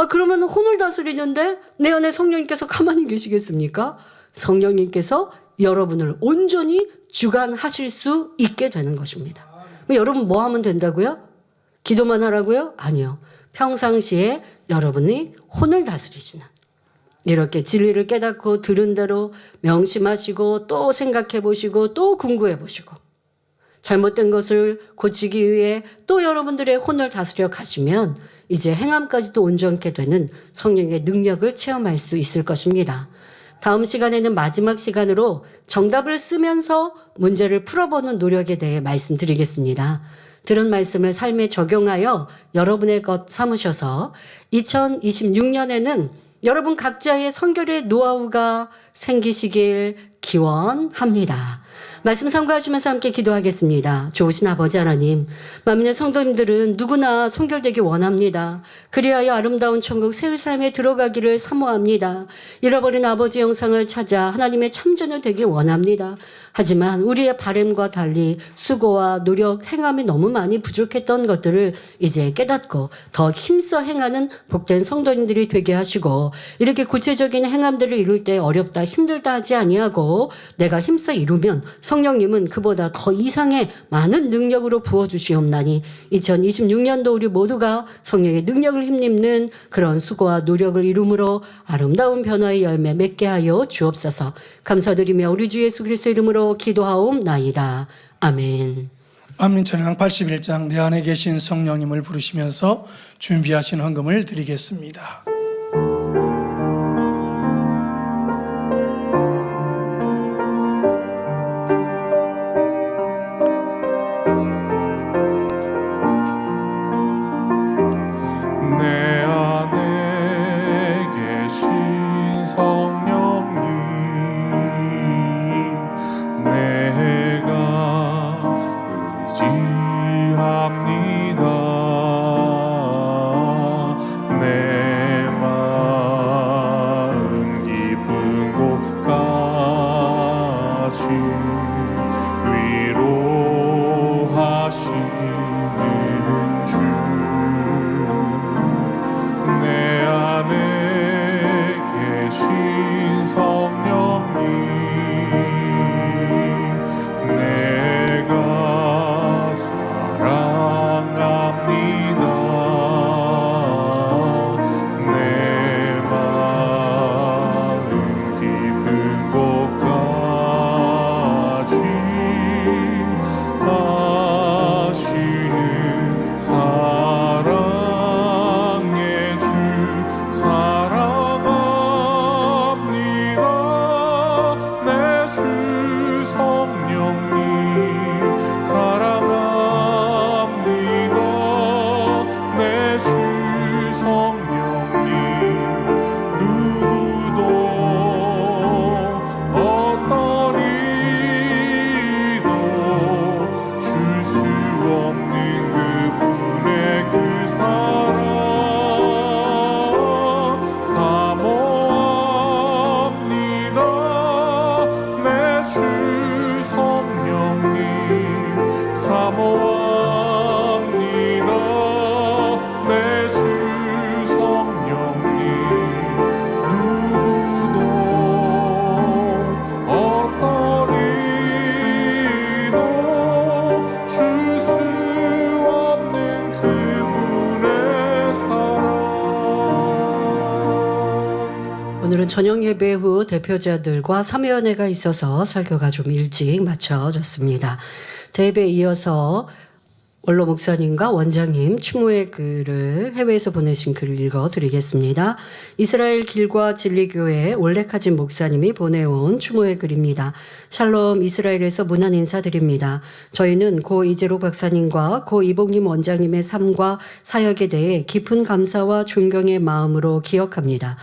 그러면 혼을 다스리는데 내 안에 성령님께서 가만히 계시겠습니까? 성령님께서 여러분을 온전히 주관하실 수 있게 되는 것입니다. 여러분 뭐 하면 된다고요? 기도만 하라고요? 아니요. 평상시에 여러분이 혼을 다스리시는, 이렇게 진리를 깨닫고 들은 대로 명심하시고 또 생각해 보시고 또 궁구해 보시고 잘못된 것을 고치기 위해 또 여러분들의 혼을 다스려 가시면 이제 행함까지도 온전케 되는 성령의 능력을 체험할 수 있을 것입니다. 다음 시간에는 마지막 시간으로 정답을 쓰면서 문제를 풀어보는 노력에 대해 말씀드리겠습니다. 들은 말씀을 삶에 적용하여 여러분의 것 삼으셔서 2026년에는 여러분 각자의 성결의 노하우가 생기시길 기원합니다. 말씀 참고하시면서 함께 기도하겠습니다. 좋으신 아버지 하나님, 만민의 성도님들은 누구나 성결되기 원합니다. 그리하여 아름다운 천국 새 삶에 들어가기를 사모합니다. 잃어버린 아버지 영상을 찾아 하나님의 참전을 되길 원합니다. 하지만 우리의 바램과 달리 수고와 노력, 행함이 너무 많이 부족했던 것들을 이제 깨닫고 더 힘써 행하는 복된 성도님들이 되게 하시고, 이렇게 구체적인 행함들을 이룰 때 어렵다 힘들다 하지 아니하고 내가 힘써 이루면 성령님은 그보다 더 이상의 많은 능력으로 부어주시옵나니 2026년도 우리 모두가 성령의 능력을 힘입는 그런 수고와 노력을 이룸으로 아름다운 변화의 열매 맺게 하여 주옵소서. 감사드리며 우리 주 예수 그리스도 이름으로 기도하옵나이다. 아멘. 만민천양 81장 내 안에 계신 성령님을 부르시면서 준비하신 헌금을 드리겠습니다. 내 안에 계신 성령님, 내가 의지합니다. 내 마음 깊은 곳까지 위로하시는 주, 내 안에 계신 성령님, 내가 사랑합니다. 내 마음 깊은 곳까지 아시는 사랑의 주 사랑합니다. 내 주 성령님 사랑합니다. 내 주 성령님 누구도 어떤 이도 줄 수 없는 그분의 그 사랑 사모합니다. 내 주 성령님 사모합니다. 내 주 성령님 누구도 어떤 이도 줄 수 없는 그분의 사랑. 오늘은 저녁 예배 후 대표자들과 사회연회가 있어서 설교가 좀 일찍 마쳐졌습니다. 대회에 이어서 원로 목사님과 원장님 추모의 글을 해외에서 보내신 글을 읽어드리겠습니다. 이스라엘 길과 진리교회 올레카진 목사님이 보내온 추모의 글입니다. 샬롬, 이스라엘에서 문안 인사드립니다. 저희는 고 이재록 박사님과 고 이복님 원장님의 삶과 사역에 대해 깊은 감사와 존경의 마음으로 기억합니다.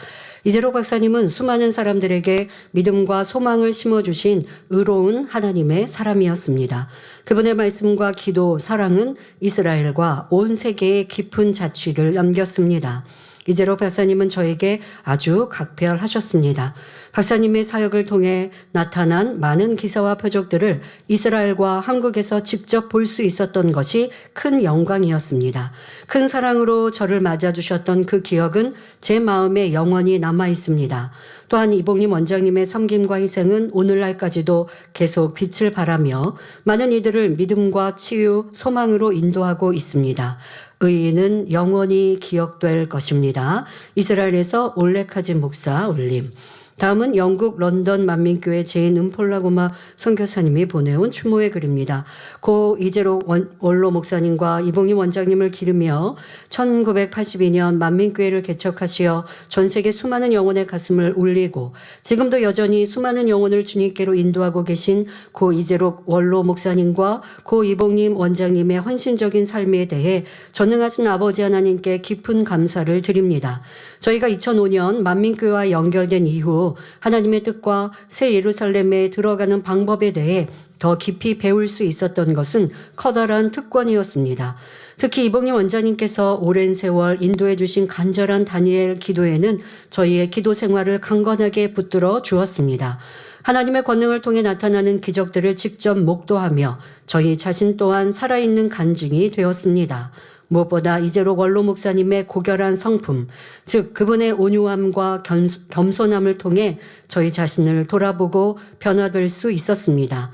이재록 박사님은 수많은 사람들에게 믿음과 소망을 심어주신 의로운 하나님의 사람이었습니다. 그분의 말씀과 기도, 사랑은 이스라엘과 온 세계에 깊은 자취를 남겼습니다. 이재록 박사님은 저에게 아주 각별하셨습니다. 박사님의 사역을 통해 나타난 많은 기사와 표적들을 이스라엘과 한국에서 직접 볼 수 있었던 것이 큰 영광이었습니다. 큰 사랑으로 저를 맞아주셨던 그 기억은 제 마음에 영원히 남아 있습니다. 또한 이복님 원장님의 섬김과 희생은 오늘날까지도 계속 빛을 발하며 많은 이들을 믿음과 치유, 소망으로 인도하고 있습니다. 의인은 영원히 기억될 것입니다. 이스라엘에서 올레카진 목사 올림. 다음은 영국 런던 만민교회 제인 은폴라고마 선교사님이 보내온 추모의 글입니다. 고 이재록 원로 목사님과 이봉림 원장님을 기르며 1982년 만민교회를 개척하시어 전 세계 수많은 영혼의 가슴을 울리고 지금도 여전히 수많은 영혼을 주님께로 인도하고 계신 고 이재록 원로 목사님과 고 이봉림 원장님의 헌신적인 삶에 대해 전능하신 아버지 하나님께 깊은 감사를 드립니다. 저희가 2005년 만민교회와 연결된 이후 하나님의 뜻과 새 예루살렘에 들어가는 방법에 대해 더 깊이 배울 수 있었던 것은 커다란 특권이었습니다. 특히 이봉림 원장님께서 오랜 세월 인도해 주신 간절한 다니엘 기도에는 저희의 기도 생활을 강건하게 붙들어 주었습니다. 하나님의 권능을 통해 나타나는 기적들을 직접 목도하며 저희 자신 또한 살아있는 간증이 되었습니다. 무엇보다 이재록 원로 목사님의 고결한 성품, 즉 그분의 온유함과 겸손함을 통해 저희 자신을 돌아보고 변화될 수 있었습니다.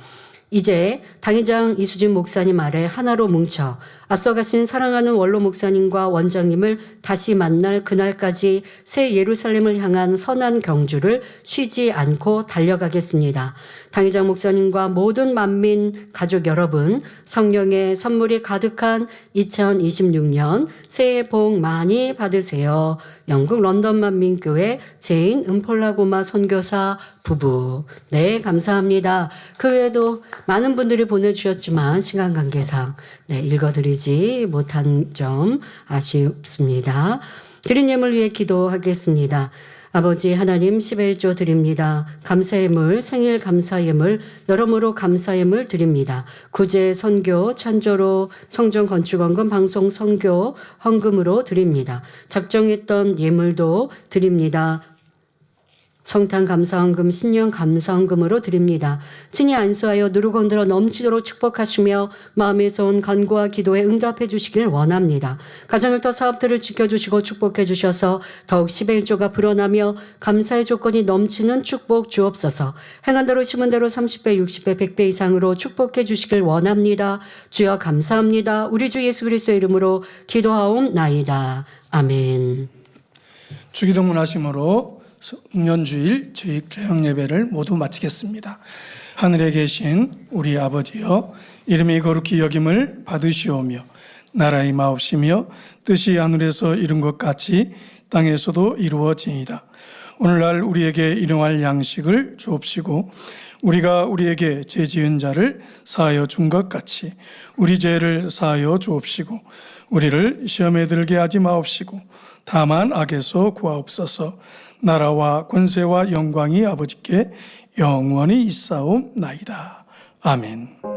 이제 당회장 이수진 목사님 아래 하나로 뭉쳐 앞서가신 사랑하는 원로 목사님과 원장님을 다시 만날 그날까지 새 예루살렘을 향한 선한 경주를 쉬지 않고 달려가겠습니다. 당회장 목사님과 모든 만민 가족 여러분, 성령의 선물이 가득한 2026년 새해 복 많이 받으세요. 영국 런던 만민교회 제인 은폴라고마 선교사 부부. 네, 감사합니다. 그 외에도 많은 분들이 보내주셨지만 시간 관계상 읽어드리지 못한 점 아쉽습니다. 드린 예물 위해 기도하겠습니다. 아버지 하나님 11조 드립니다. 감사예물, 생일 감사예물, 여러모로 감사예물 드립니다. 구제, 선교, 찬조로, 성전 건축원금, 방송 선교, 헌금으로 드립니다. 작정했던 예물도 드립니다. 성탄 감사헌금, 신년 감사헌금으로 드립니다. 친히 안수하여 누르고 흔들어 넘치도록 축복하시며 마음에서 온 간구와 기도에 응답해 주시길 원합니다. 가정일터 사업들을 지켜주시고 축복해 주셔서 더욱 11조가 불어나며 감사의 조건이 넘치는 축복 주옵소서. 행한 대로 심은 대로 30배, 60배, 100배 이상으로 축복해 주시길 원합니다. 주여 감사합니다. 우리 주 예수 그리스도의 이름으로 기도하옵나이다. 아멘. 주기도문 하심으로 성년주일 저희 개혁 예배를 모두 마치겠습니다. 하늘에 계신 우리 아버지여, 이름이 거룩히 여김을 받으시오며 나라의 마옵시며 뜻이 하늘에서 이룬 것 같이 땅에서도 이루어지이다. 오늘날 우리에게 일용할 양식을 주옵시고 우리가 우리에게 죄 지은 자를 사하여 준 것 같이 우리 죄를 사하여 주옵시고 우리를 시험에 들게 하지 마옵시고 다만 악에서 구하옵소서. 나라와 권세와 영광이 아버지께 영원히 있사옵나이다. 아멘.